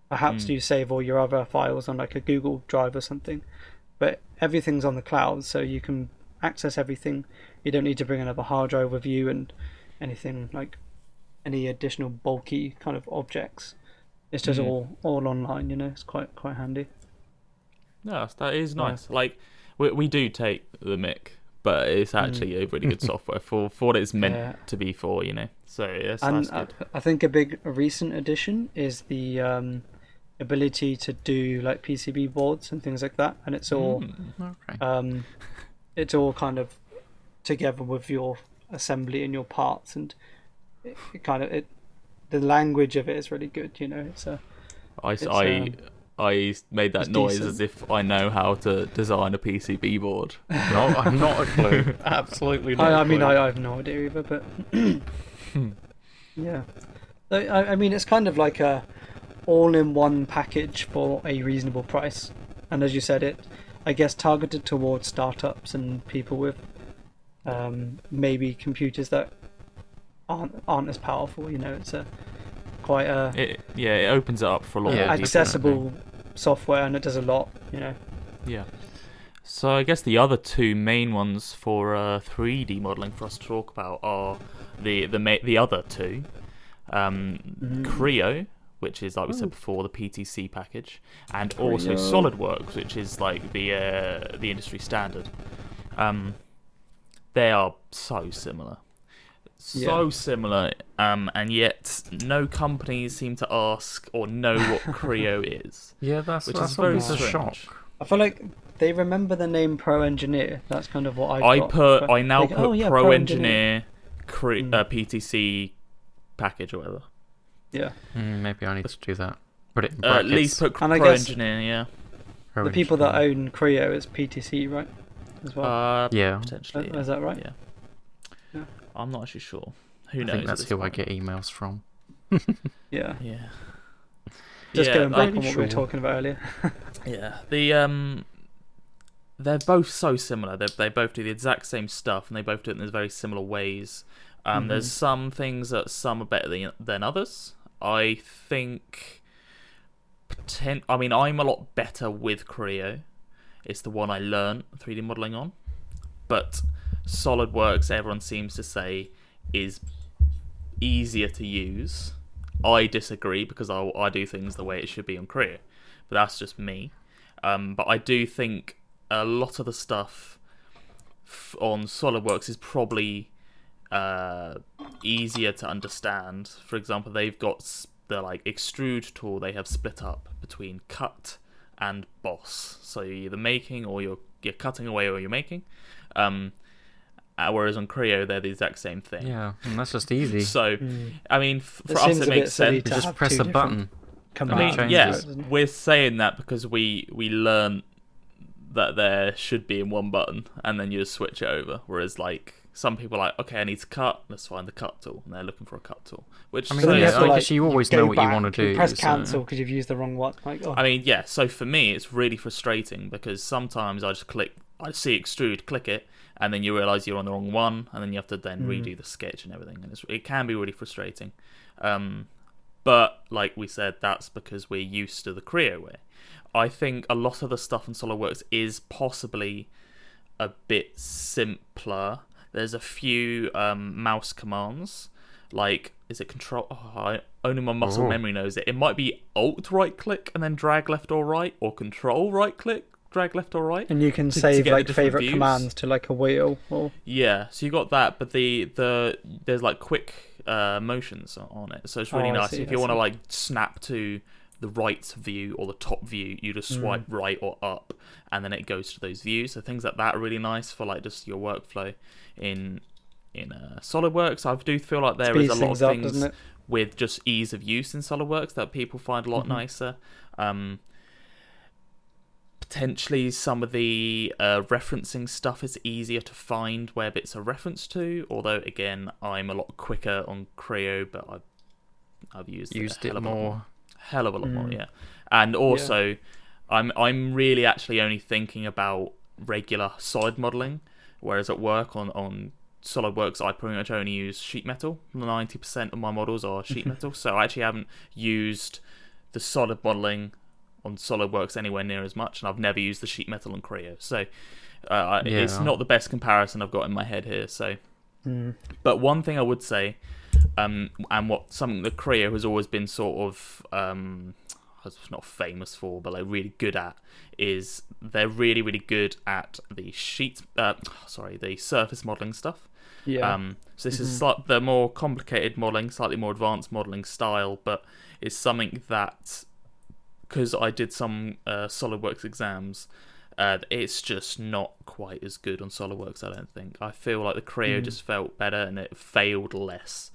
Perhaps you save all your other files on like a Google Drive or something, but everything's on the cloud, so you can access everything. You don't need to bring another hard drive with you and anything like any additional bulky kind of objects. It's just all online, it's quite handy. No, that is nice. Like we do take the mic, but it's actually a really good software for what it's meant to be for, So yes, that's good. I think a recent addition is the ability to do like PCB boards and things like that, and it's all it's all kind of together with your assembly and your parts, and the language of it is really good. I made that noise decent. as if I know how to design a PCB board. No, I'm not a clue. Absolutely not. I mean, I have no idea either, but yeah. So, I mean, it's kind of like a all-in-one package for a reasonable price, and as you said, I guess targeted towards startups and people with maybe computers that aren't as powerful. It's quite a it opens it up for a lot of people, accessible software, and it does a lot. Yeah. So I guess the other two main ones for 3D modeling for us to talk about are the other two, Creo, which is, like we said before, the PTC package, and also SolidWorks, which is like the industry standard. They are so similar. Similar, and yet no companies seem to ask or know what Creo is. Yeah, that's very a strange. shock. I feel like they remember the name Pro Engineer. That's kind of what I got. I now like, put Pro Engineer PTC package or whatever. Yeah. Maybe I need to do that. Put it in At least put And I Pro guess Engineer, yeah. The people that own Creo is PTC, right? As well. Yeah. Potentially. Is that right? Yeah. I'm not actually sure. Who knows? I think that's who I get emails from. Yeah. Yeah. Just going back on what sure. we were talking about earlier. Yeah. The they're both so similar. They both do the exact same stuff, and they both do it in very similar ways. There's some things that some are better than others. I think. I mean, I'm a lot better with Creo. It's the one I learned 3D modeling on. But SolidWorks, everyone seems to say, is easier to use. I disagree because I do things the way it should be on Creo. But that's just me. But I do think a lot of the stuff on SolidWorks is probably easier to understand. For example, they've got the extrude tool. They have split up between cut and boss. So you're either making or you're cutting away or you're making. Whereas on Creo, they're the exact same thing. Yeah, and that's just easy. So, I mean, for us it makes sense. You just press a button. I mean, yes, we're saying that because we learn that there should be in one button, and then you just switch it over. Whereas, some people are like, okay, I need to cut. Let's find the cut tool, and they're looking for a cut tool. Which I mean, I guess you always know what you want to do. Press cancel because you've used the wrong one. I mean, yeah. So for me, it's really frustrating because sometimes I see extrude, click it, and then you realise you're on the wrong one, and then you have to then redo the sketch and everything, and it can be really frustrating. But like we said, that's because we're used to the Creo way. I think a lot of the stuff in SolidWorks is possibly a bit simpler. There's a few mouse commands, is it control? Only my muscle memory knows it. It might be Alt right click and then drag left or right, or Control right click, drag left or right. And you can save favorite commands to a wheel. Or... Yeah, so you got that, but there's quick motions on it, so it's really nice. If you want to snap to the right view or the top view, you just swipe right or up, and then it goes to those views. So things like that are really nice for just your workflow in SolidWorks. I do feel like there is a lot of things with just ease of use in SolidWorks that people find a lot nicer. Potentially some of the referencing stuff is easier to find where bits are referenced to, although again I'm a lot quicker on Creo, but I've used it more. Hell of a lot more, yeah. And also, I'm really actually only thinking about regular solid modeling, whereas at work on SolidWorks, I pretty much only use sheet metal. 90% of my models are sheet metal, so I actually haven't used the solid modeling on SolidWorks anywhere near as much, and I've never used the sheet metal on Creo. So it's not the best comparison I've got in my head here. So, but one thing I would say. And something that Creo has always been sort of not famous for, but really good at, is they're really, really good at the the surface modeling stuff. Yeah. So this is the more complicated modeling, slightly more advanced modeling style, but it's something that, because I did some SolidWorks exams, it's just not quite as good on SolidWorks, I don't think. I feel like the Creo just felt better and it failed less.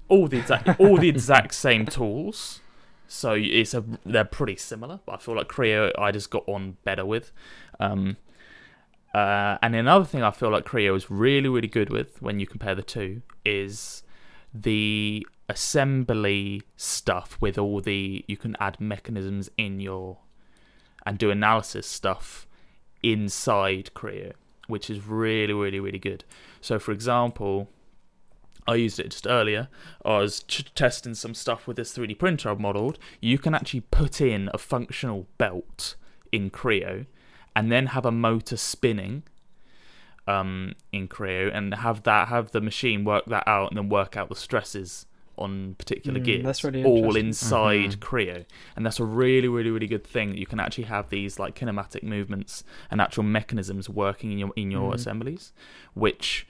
All the exact same tools, so they're pretty similar. But I feel like Creo I just got on better with. And another thing I feel like Creo is really, really good with when you compare the two is the assembly stuff with you can add mechanisms in and do analysis stuff inside Creo, which is really, really, really good. So for example, I used it just earlier. I was testing some stuff with this 3D printer I've modelled. You can actually put in a functional belt in Creo and then have a motor spinning in Creo and have the machine work that out and then work out the stresses on particular gears. That's really all inside Creo. And that's a really, really, really good thing that you can actually have these kinematic movements and actual mechanisms working in your assemblies, which...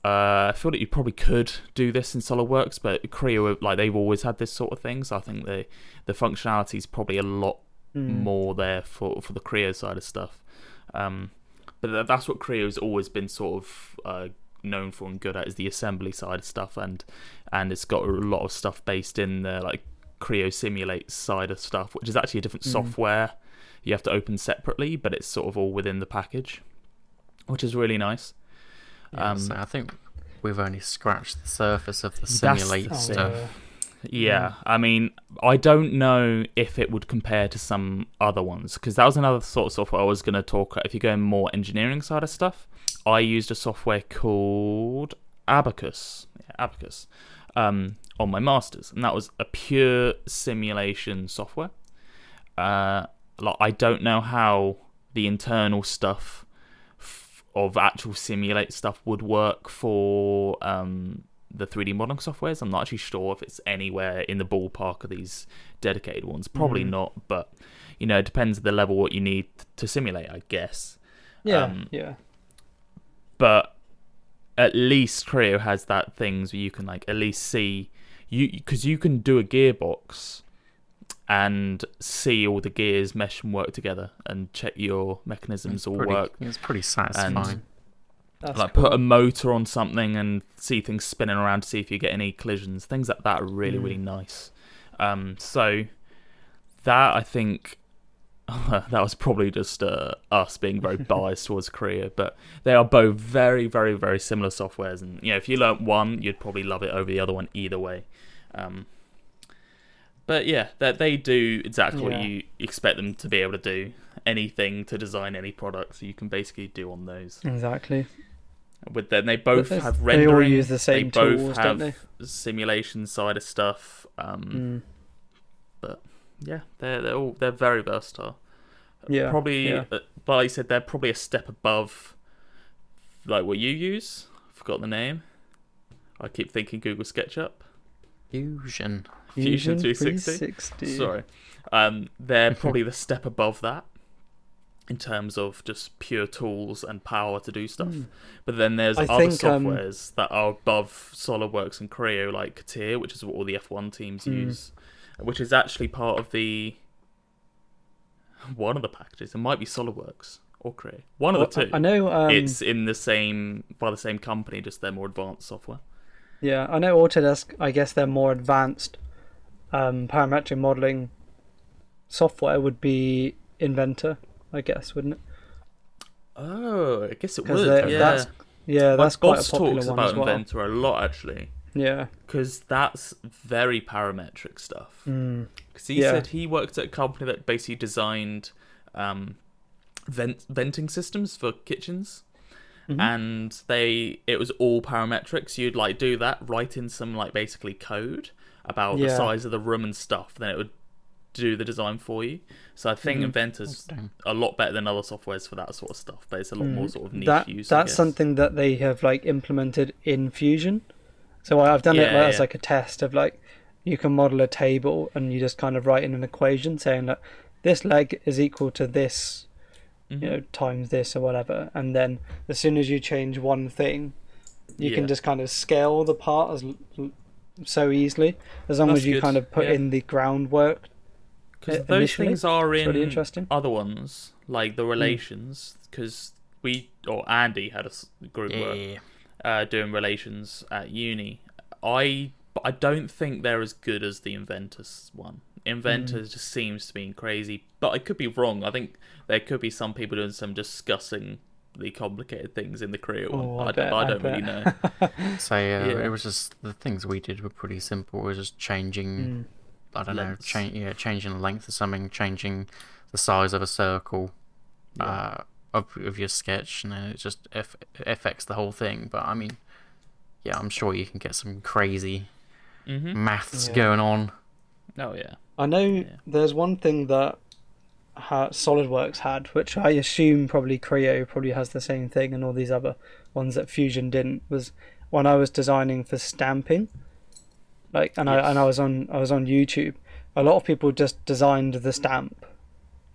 I feel that you probably could do this in SolidWorks, but Creo, they've always had this sort of thing, so I think the functionality is probably a lot more there for the Creo side of stuff. But that's what Creo has always been sort of known for and good at, is the assembly side of stuff, and it's got a lot of stuff based in the Creo Simulate side of stuff, which is actually a different software you have to open separately, but it's sort of all within the package, which is really nice. So I think we've only scratched the surface of the Simulate stuff. Yeah, I mean, I don't know if it would compare to some other ones, because that was another sort of software I was going to talk about. If you're going more engineering side of stuff, I used a software called Abacus. Yeah, Abacus. On my masters, and that was a pure simulation software. Like, I don't know how the internal stuff of actual simulate stuff would work for the 3D modeling softwares. I'm not actually sure if it's anywhere in the ballpark of these dedicated ones. Probably not, but you know, it depends on the level what you need to simulate, I guess. Yeah. But at least Creo has that things where you can like at least see because you can do a gearbox and see all the gears mesh and work together and check your mechanisms all work. It's pretty satisfying. That's like cool. put a motor on something and see things spinning around to see if you get any collisions. Things like that are really, really nice. So that, I think, that was probably just us being very biased towards Creo, but they are both very, very, very similar softwares. And you know, if you learnt one, you'd probably love it over the other one either way. But yeah, they do exactly what you expect them to be able to do. Anything to design any product, so you can basically do on those. Exactly. With them, they both have They rendering. all use the same they both tools, have don't simulation side of stuff. But yeah, they're very versatile. Yeah. Probably, Yeah. but like I said, they're probably a step above like what you use. I forgot the name. I keep thinking Google SketchUp. Fusion. Fusion 360. Sorry. They're probably the step above that in terms of just pure tools and power to do stuff. But then there's I other think, softwares that are above SolidWorks and Creo, like Katia, which is what all the F1 teams use, which is actually part of one of the packages. It might be SolidWorks or Creo. One of the two. I know. It's in by the same company, just they're more advanced software. Yeah, I know Autodesk, I guess their more advanced parametric modeling software would be Inventor, I guess, wouldn't it? Oh, I guess it 'Cause would. that's My quite boss a popular talks one about as well. Inventor a lot, actually, Yeah. because that's very parametric stuff. Because he Yeah. said he worked at a company that basically designed venting systems for kitchens. And it was all parametric, so you'd like do that, write in some like basically code about the size of the room and stuff, then it would do the design for you. So I think Inventor's a lot better than other softwares for that sort of stuff, but it's a lot more sort of niche use. I That's guess. something that they have like implemented in Fusion. So I've done it as like a test of like you can model a table and you just kind of write in an equation saying that this leg is equal to this, you know, times this or whatever, and then as soon as you change one thing, you can just kind of scale the part so easily, as long as you kind of put in the groundwork. Because those things are really in interesting. other ones, like the relations. Because Andy had a group work doing relations at uni. But I don't think they're as good as the Inventus one. Inventor just seems to be crazy, but I could be wrong. I think there could be some people doing some disgustingly complicated things in the Creo one. I don't really know. So it was just the things we did were pretty simple. It was just changing, I don't know, changing the length of something, changing the size of a circle of your sketch, and then it just affects the whole thing. But I mean, yeah, I'm sure you can get some crazy maths going on. Oh yeah. I know there's one thing that SolidWorks had, which I assume probably Creo probably has the same thing, and all these other ones that Fusion didn't, was when I was designing for stamping. Like, I was on YouTube. A lot of people just designed the stamp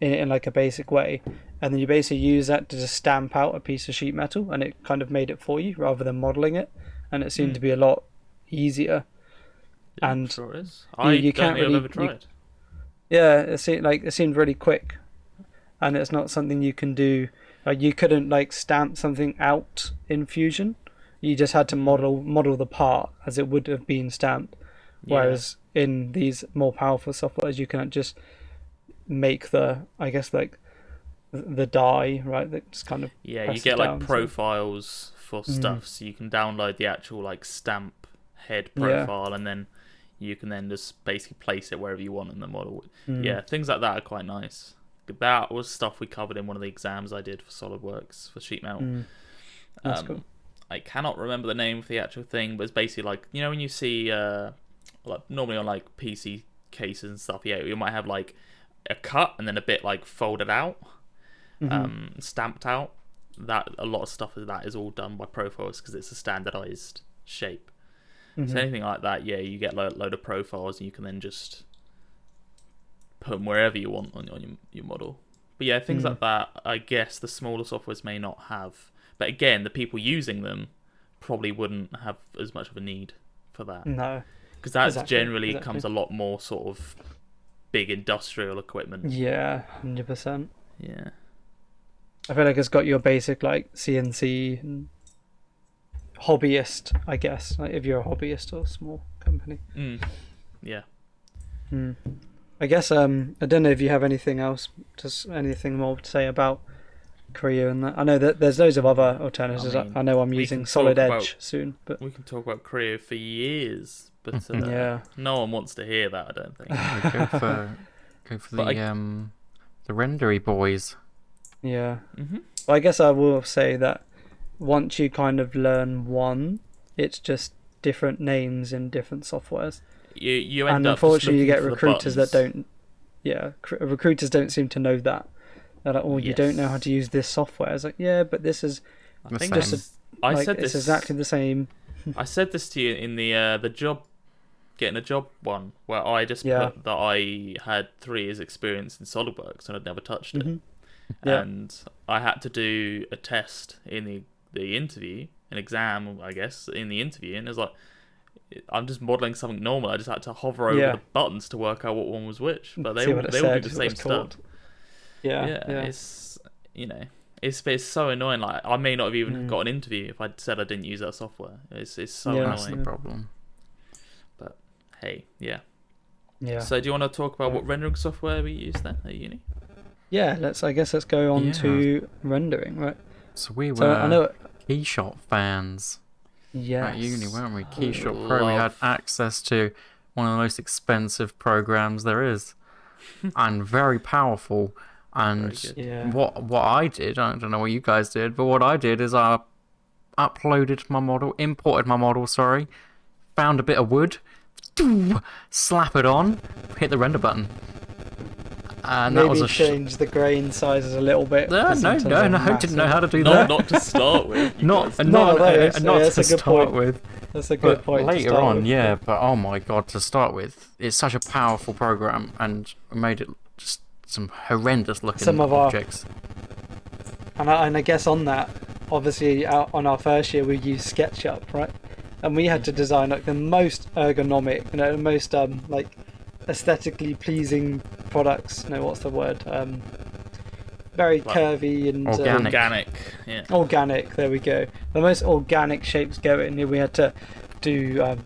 in like a basic way, and then you basically use that to just stamp out a piece of sheet metal, and it kind of made it for you rather than modeling it, and it seemed to be a lot easier. And sure is. you can't think really. I've ever tried. It seemed really quick, and it's not something you can do. Like, you couldn't like stamp something out in Fusion. You just had to model the part as it would have been stamped. Whereas in these more powerful softwares, you can just make the die, right? That just kind of you get like profiles for stuff, so you can download the actual like stamp head profile, and then you can then just basically place it wherever you want in the model. Mm. Yeah, things like that are quite nice. That was stuff we covered in one of the exams I did for SolidWorks for sheet metal. That's cool. I cannot remember the name of the actual thing, but it's basically like, you know, when you see like normally on like PC cases and stuff, yeah, you might have like a cut and then a bit like folded out, stamped out. That a lot of stuff of that is all done by Profiles because it's a standardized shape. So anything like that, yeah, you get a load of profiles and you can then just put them wherever you want on your model. But yeah, things like that, I guess the smaller softwares may not have. But again, the people using them probably wouldn't have as much of a need for that. No. Because that Exactly, generally exactly. comes a lot more sort of big industrial equipment. Yeah, 100%. Yeah. I feel like it's got your basic like CNC and hobbyist, I guess. Like if you're a hobbyist or a small company. Yeah. I guess I don't know if you have anything else, just anything more to say about Creo and that. I know that there's loads of other alternatives. I mean, I know I'm we using can Solid talk Edge about- soon, but We can talk about Creo for years, but yeah. no one wants to hear that, I don't think. Go for But the rendery boys. Yeah. Mm-hmm. Well, I guess I will say that once you kind of learn one, it's just different names in different softwares. You end And up unfortunately, you just get looking for the recruiters that buttons. don't. Yeah, recruiters don't seem to know that. They're like, oh, you don't know Yes. how to use this software. It's like, yeah, but this is I The think same. this. I like, said it's this exactly the same. I said this to you in the job, getting a job one, where I just Yeah. put that I had 3 years experience in SolidWorks and I'd never touched it. Yeah. And I had to do a test in the interview, an exam, I guess, in the interview, and it was like, I'm just modelling something normal. I just had to hover over Yeah. the buttons to work out what one was which, but they See all what it they all do said, the what same it's called. stuff. Yeah, Yeah, it's it's so annoying. Like I may not have even got an interview if I'd said I didn't use that software. It's so Yeah. That's the annoying. problem. But hey, yeah. yeah. So do you want to talk about what rendering software we use then at uni? Yeah, I guess let's go on Yeah. to rendering, right? So we were So I know. Keyshot fans Yes. at uni, weren't we? Keyshot Pro. We had Love. access to one of the most expensive programs there is, and very powerful. And Very good. Yeah. what I did, I don't know what you guys did, but what I did is I uploaded my model, imported my model, sorry, found a bit of wood, slap it on, hit the render button. And that was Maybe a change the grain sizes a little bit. No, 'cause no, sometimes no, they're no, didn't know massive. how to do Not that. not to start with. you Not guys. None of those, not yeah, that's to a good start point. with. That's a good But point. to later start on, with. yeah, but oh my god, to start with, it's such a powerful program and made it just some horrendous looking Some of our- objects. And I guess on that, obviously, on our first year, we used SketchUp, right? And we had to design like the most ergonomic, the most like aesthetically pleasing products. No, what's the word? Very Like curvy and Organic. Yeah. organic. There we go. The most organic shapes going. We had to do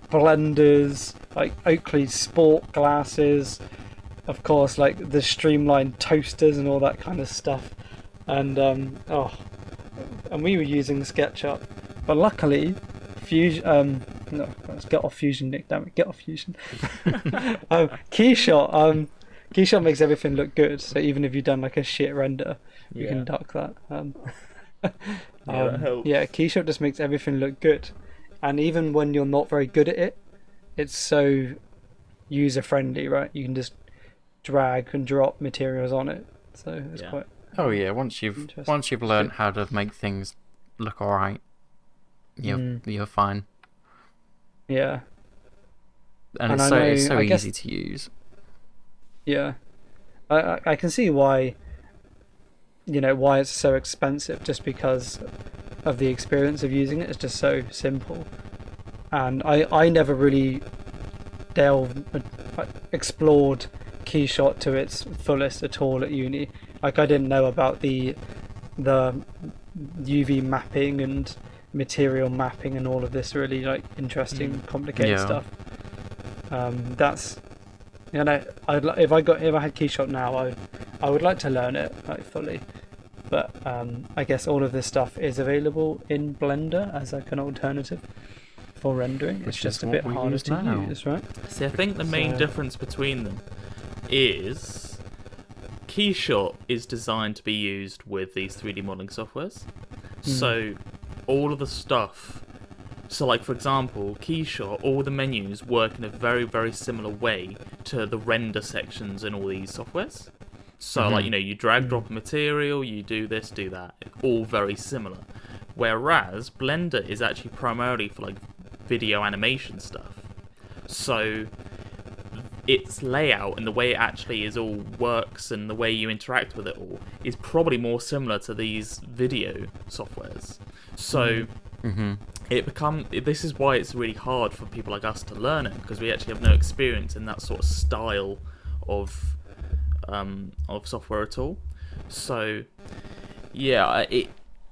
blenders, like Oakley sport glasses, of course, like the streamlined toasters and all that kind of stuff. And and we were using SketchUp, but luckily, Fusion. No, let's get off Fusion, Nick. Damn it, get off Fusion. Keyshot. Keyshot makes everything look good. So even if you've done like a shit render, you Yeah. can duck that. That helps. Yeah, Keyshot just makes everything look good, and even when you're not very good at it, it's so user friendly, right? You can just drag and drop materials on it, so it's Yeah. quite. Oh yeah, once you've Interesting. learned how to make things look alright, you're fine. Yeah, And, And it's I so know- it's so I guess- easy to use. yeah. I can see why. Why it's so expensive, just because of the experience of using it. It's just so simple, and I never really explored Keyshot to its fullest at all at uni. Like I didn't know about the UV mapping and material mapping and all of this really like interesting, complicated Yeah. stuff. That's if I had Keyshot now, I would like to learn it like fully. But I guess all of this stuff is available in Blender as like an alternative. for rendering. It's Which just is a what bit we harder use to now. use, right? See, I think the main So- difference between them is Keyshot is designed to be used with these 3D modeling softwares. So all of the stuff, so like for example, Keyshot, all the menus work in a very, very similar way to the render sections in all these softwares. So like, you know, you drag drop a material, you do this, do that. All very similar. Whereas Blender is actually primarily for like video animation stuff. So its layout and the way it actually is all works and the way you interact with it all is probably more similar to these video softwares. So this is why it's really hard for people like us to learn it, because we actually have no experience in that sort of style of software at all. So yeah,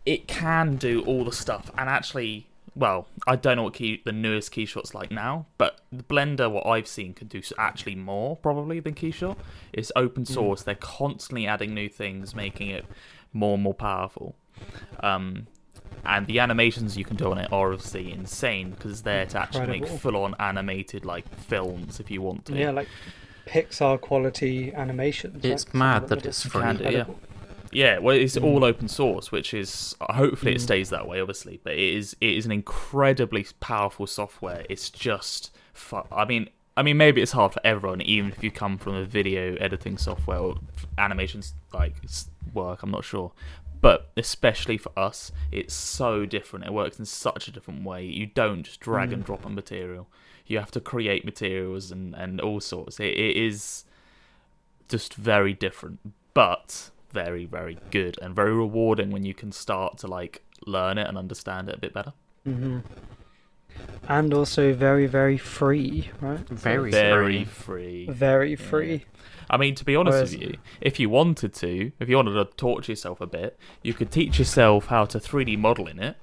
it can do all the stuff, and actually, well, I don't know what the newest Keyshot's like now, but the Blender, what I've seen, can do actually more probably than Keyshot. It's open source. They're constantly adding new things, making it more and more powerful. And the animations you can do on it are obviously insane, because it's there to actually make Incredible. full-on animated like films if you want to. Yeah, like Pixar quality animations. It's right? mad Some of that them are it's just free. Can do, yeah. incredible. Yeah, well, it's all open source, which is hopefully it stays that way, obviously. But it is an incredibly powerful software. It's just, I mean, maybe it's hard for everyone, even if you come from a video editing software or animations like work. I'm not sure, but especially for us, it's so different. It works in such a different way. You don't just drag and drop a material. You have to create materials and all sorts. It is just very different, but very, very good and very rewarding when you can start to like learn it and understand it a bit better. And also very, very free, right? Very Very free. free. Very free. I mean, to be honest Whereas- with you, if you wanted to torture yourself a bit, you could teach yourself how to 3D model in it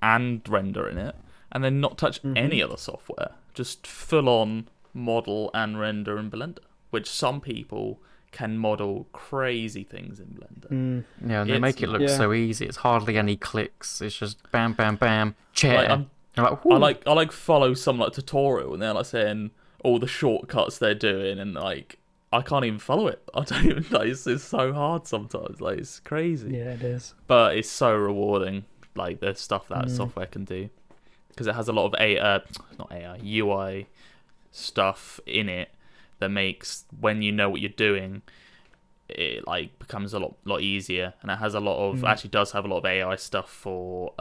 and render in it, and then not touch any other software. Just full on model and render in Blender, which some people can model crazy things in Blender. Yeah, and they It's- make it look Yeah. so easy. It's hardly any clicks. It's just bam, bam, bam, chair. Like, I'm- You're like, I "Whoo." like follow some like tutorial, and they're like saying all the shortcuts they're doing, and like I can't even follow it. I don't even know. It's so hard sometimes. Like it's crazy. Yeah, it is. But it's so rewarding, like the stuff that software can do, because it has a lot of not AI, UI stuff in it that makes, when you know what you're doing, it like becomes a lot easier. And it has a lot of actually does have a lot of AI stuff for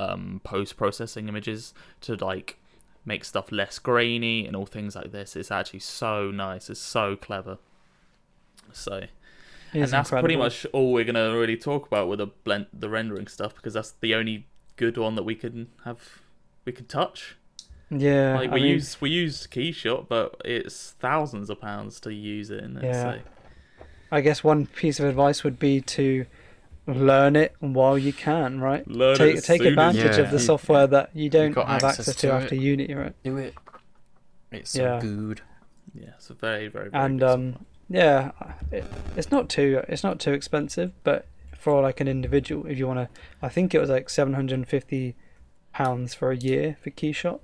post processing images to like make stuff less grainy and all things like this. It's actually so nice. It's so clever. So. It And is that's pretty incredible. much all we're gonna really talk about with the rendering stuff, because that's the only good one that we can touch. Yeah, Like I we mean, use Keyshot, but it's thousands of pounds to use it in it. Yeah. So. I guess one piece of advice would be to learn it while you can, right? Learn it Take as take soon as advantage you of the can. software that you don't got have access access to to after it. uni, right? Do it. It's so Yeah. good. Yeah, it's a very, very, very And good software. yeah, it's not too expensive, but for like an individual, if you want to, I think it was like £750 for a year for Keyshot.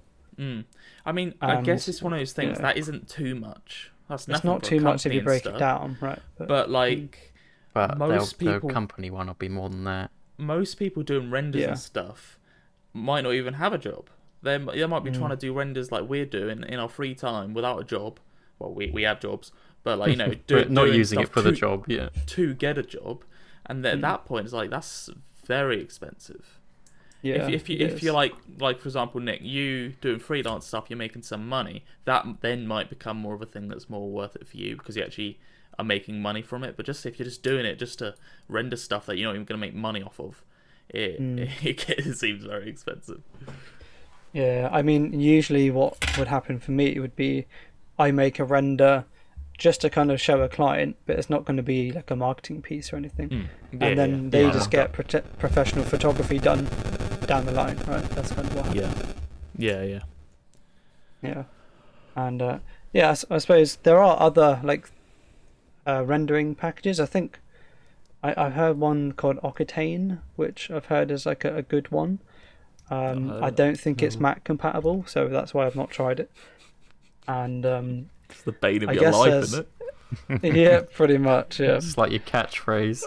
I mean, I guess it's one of those things yeah. that isn't too much. That's It's nothing not for a too much if company you and break stuff. it down, right? But like But most the people, company one will be more than that. most people doing renders Yeah. and stuff might not even have a job. They might be trying to do renders like we're doing in our free time without a job. Well, we have jobs, but like But doing not using stuff it for the to- job, yeah. to get a job, and at that point it's like that's very expensive. Yeah, if it you're is. like for example, Nick, you doing freelance stuff, you're making some money. That then might become more of a thing that's more worth it for you, because you actually are making money from it. But just if you're just doing it just to render stuff that you're not even going to make money off of, it seems very expensive. Yeah, I mean, usually what would happen for me would be I make a render just to kind of show a client, but it's not going to be like a marketing piece or anything. And then they just get professional photography done down the line, right? That's kind of what happens. yeah. Yeah. And yeah, I suppose there are other like rendering packages. I think I've heard one called Octane, which I've heard is like a good one. I don't think it's Mac compatible, so that's why I've not tried it. And It's the bane of I your guess life, there's- isn't it? yeah, pretty much. Yeah, It's like your catchphrase,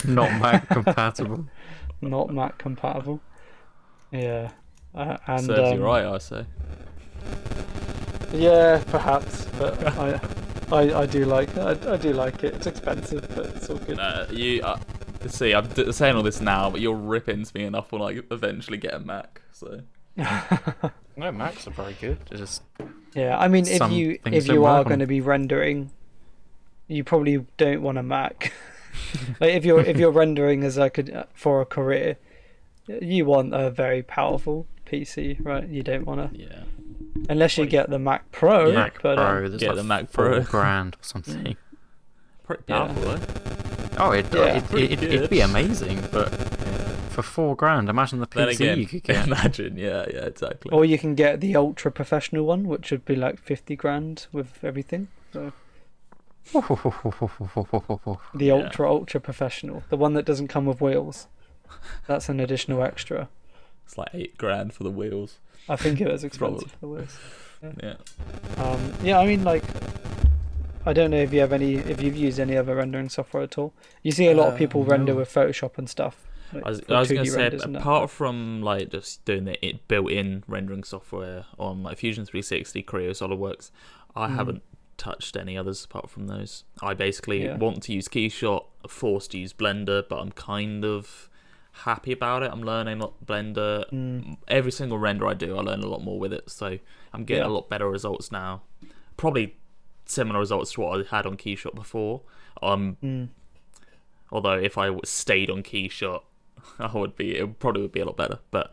not Mac compatible. not Mac compatible. Yeah, and Serves you right, I say. yeah, perhaps, but I do like I do like it. It's expensive, but it's all good. See, I'm saying all this now, but you'll rip into me enough when I eventually get a Mac. So No, Macs are very good. Just Yeah, I mean, Some if things you don't work are on going to be rendering, you probably don't want a Mac. Like if you're rendering as for a career, you want a very powerful PC, right? You don't want to, yeah, unless you get the Mac Pro. Mac but, Pro. There's get like the Mac Pro. $4,000 or something. pretty Yeah. powerful, eh? Oh, pretty it'd be good. amazing, but for $4,000, imagine the Then PC again, you could get. imagine, yeah, exactly. Or you can get the ultra professional one, which would be like 50 grand with everything. So the Yeah. ultra professional, the one that doesn't come with wheels. That's an additional extra. It's like $8,000 for the wheels. I think it was expensive for the wheels. Yeah. Yeah, I mean, like, I don't know if you've used any other rendering software at all. You see a lot of people render no. with Photoshop and stuff. Like, I was for going 2D to say, renders and that. apart from like just doing the built-in rendering software on like Fusion 360, Creo, SolidWorks, I haven't touched any others apart from those. I basically want to use Keyshot, forced to use Blender, but I'm kind of happy about it. I'm learning Blender. Every single render I do, I learn a lot more with it, so I'm getting a lot better results now. Probably similar results to what I had on Keyshot before. Although if I stayed on Keyshot, it probably would be a lot better. But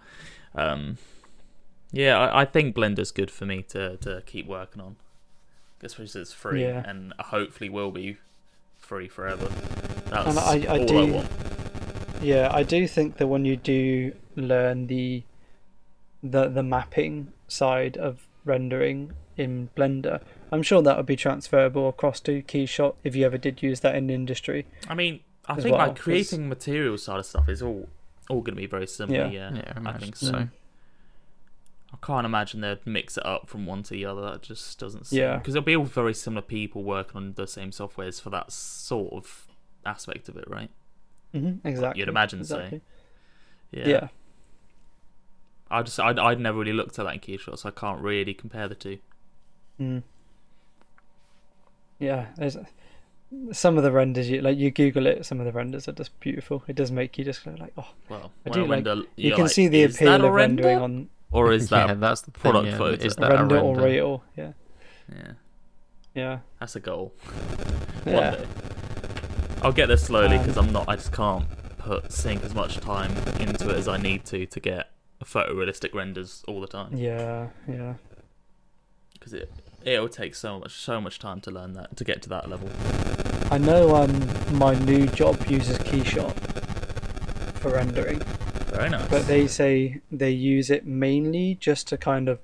yeah, I think Blender's good for me to keep working on, especially it's free and hopefully will be free forever. That's And I all do, I want. Yeah, I do think that when you do learn the mapping side of rendering in Blender, I'm sure that would be transferable across to Keyshot if you ever did use that in the industry. I mean, I as think well, like creating material side of stuff is all going to be very similar. Yeah, Yeah, I I imagine think so. so. I can't imagine they'd mix it up from one to the other. That just doesn't seem... Yeah. Because there'll be all very similar people working on the same softwares for that sort of aspect of it, right? Exactly. You'd imagine exactly. so. Yeah. I'd never really looked at that in Keyshot, so I can't really compare the two. Yeah, there's some of the renders you Google it. Some of the renders are just beautiful. It does make you just go like, oh, Well, I when do like. render, You you're can like, see the is that appeal a of render? rendering on Or is that Yeah, that's the thing, product yeah. photo? Is that a render or render? real. Yeah, Yeah, yeah, that's a goal. yeah. One day. I'll get there slowly because I just can't sink as much time into it as I need to get photorealistic renders all the time. Yeah, yeah. Because it'll take so much time to learn that, to get to that level. I know my new job uses Keyshot for rendering, Very nice. but they say they use it mainly just to kind of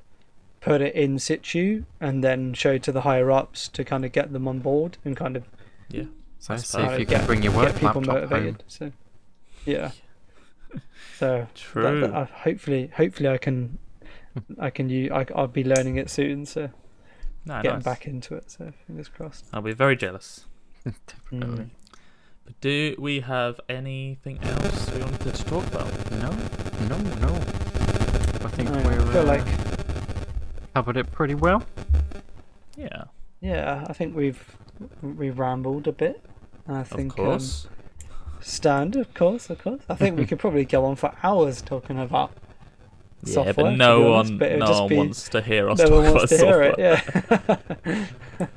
put it in situ and then show to the higher ups to kind of get them on board and kind of yeah, So That's see if you get- can bring your work get people laptop motivated. home. So, yeah. So true. hopefully I'll be learning it soon. So No, getting nice. back into it. So fingers crossed. I'll be very jealous. Definitely. But do we have anything else we wanted to talk about? No. I think I we've feel like covered it pretty well. Yeah, I think we've rambled a bit. I think of course. of course. I think we could probably go on for hours talking about Yeah, software. but to no be honest, one, but it would no just one be- wants to hear us No talk one about wants to software. hear it. Yeah.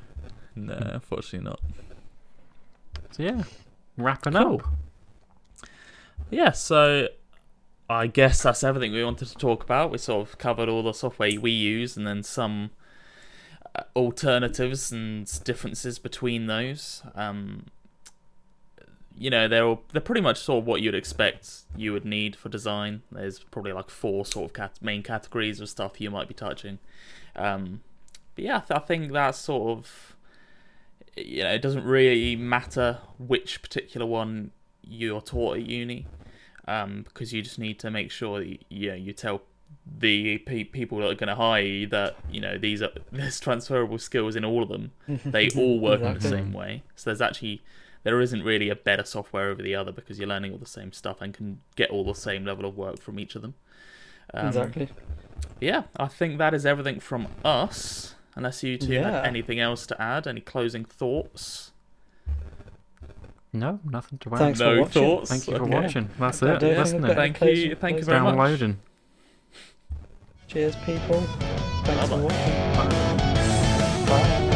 No, unfortunately not. So yeah, wrapping Cool. up. Yeah, so I guess that's everything we wanted to talk about. We sort of covered all the software we use and then some alternatives and differences between those. They're pretty much sort of what you'd expect you would need for design. There's probably like 4 sort of main categories of stuff you might be touching. But yeah, I think that's sort of, it doesn't really matter which particular one you're taught at uni, because you just need to make sure that, you tell the people that are going to hire you, that there's transferable skills in all of them. They all work in the Exactly. same way. So there isn't really a better software over the other, because you're learning all the same stuff and can get all the same level of work from each of them. Exactly. Yeah, I think that is everything from us. Unless you two Yeah. had anything else to add, any closing thoughts? No, nothing to add. Thanks for No watching. thoughts. Thank you for Okay. watching. That's I it. don't think Listen I've it. got any Thank you closing- very much. Downloading. Cheers, people. Thanks Bye-bye. for watching. Bye.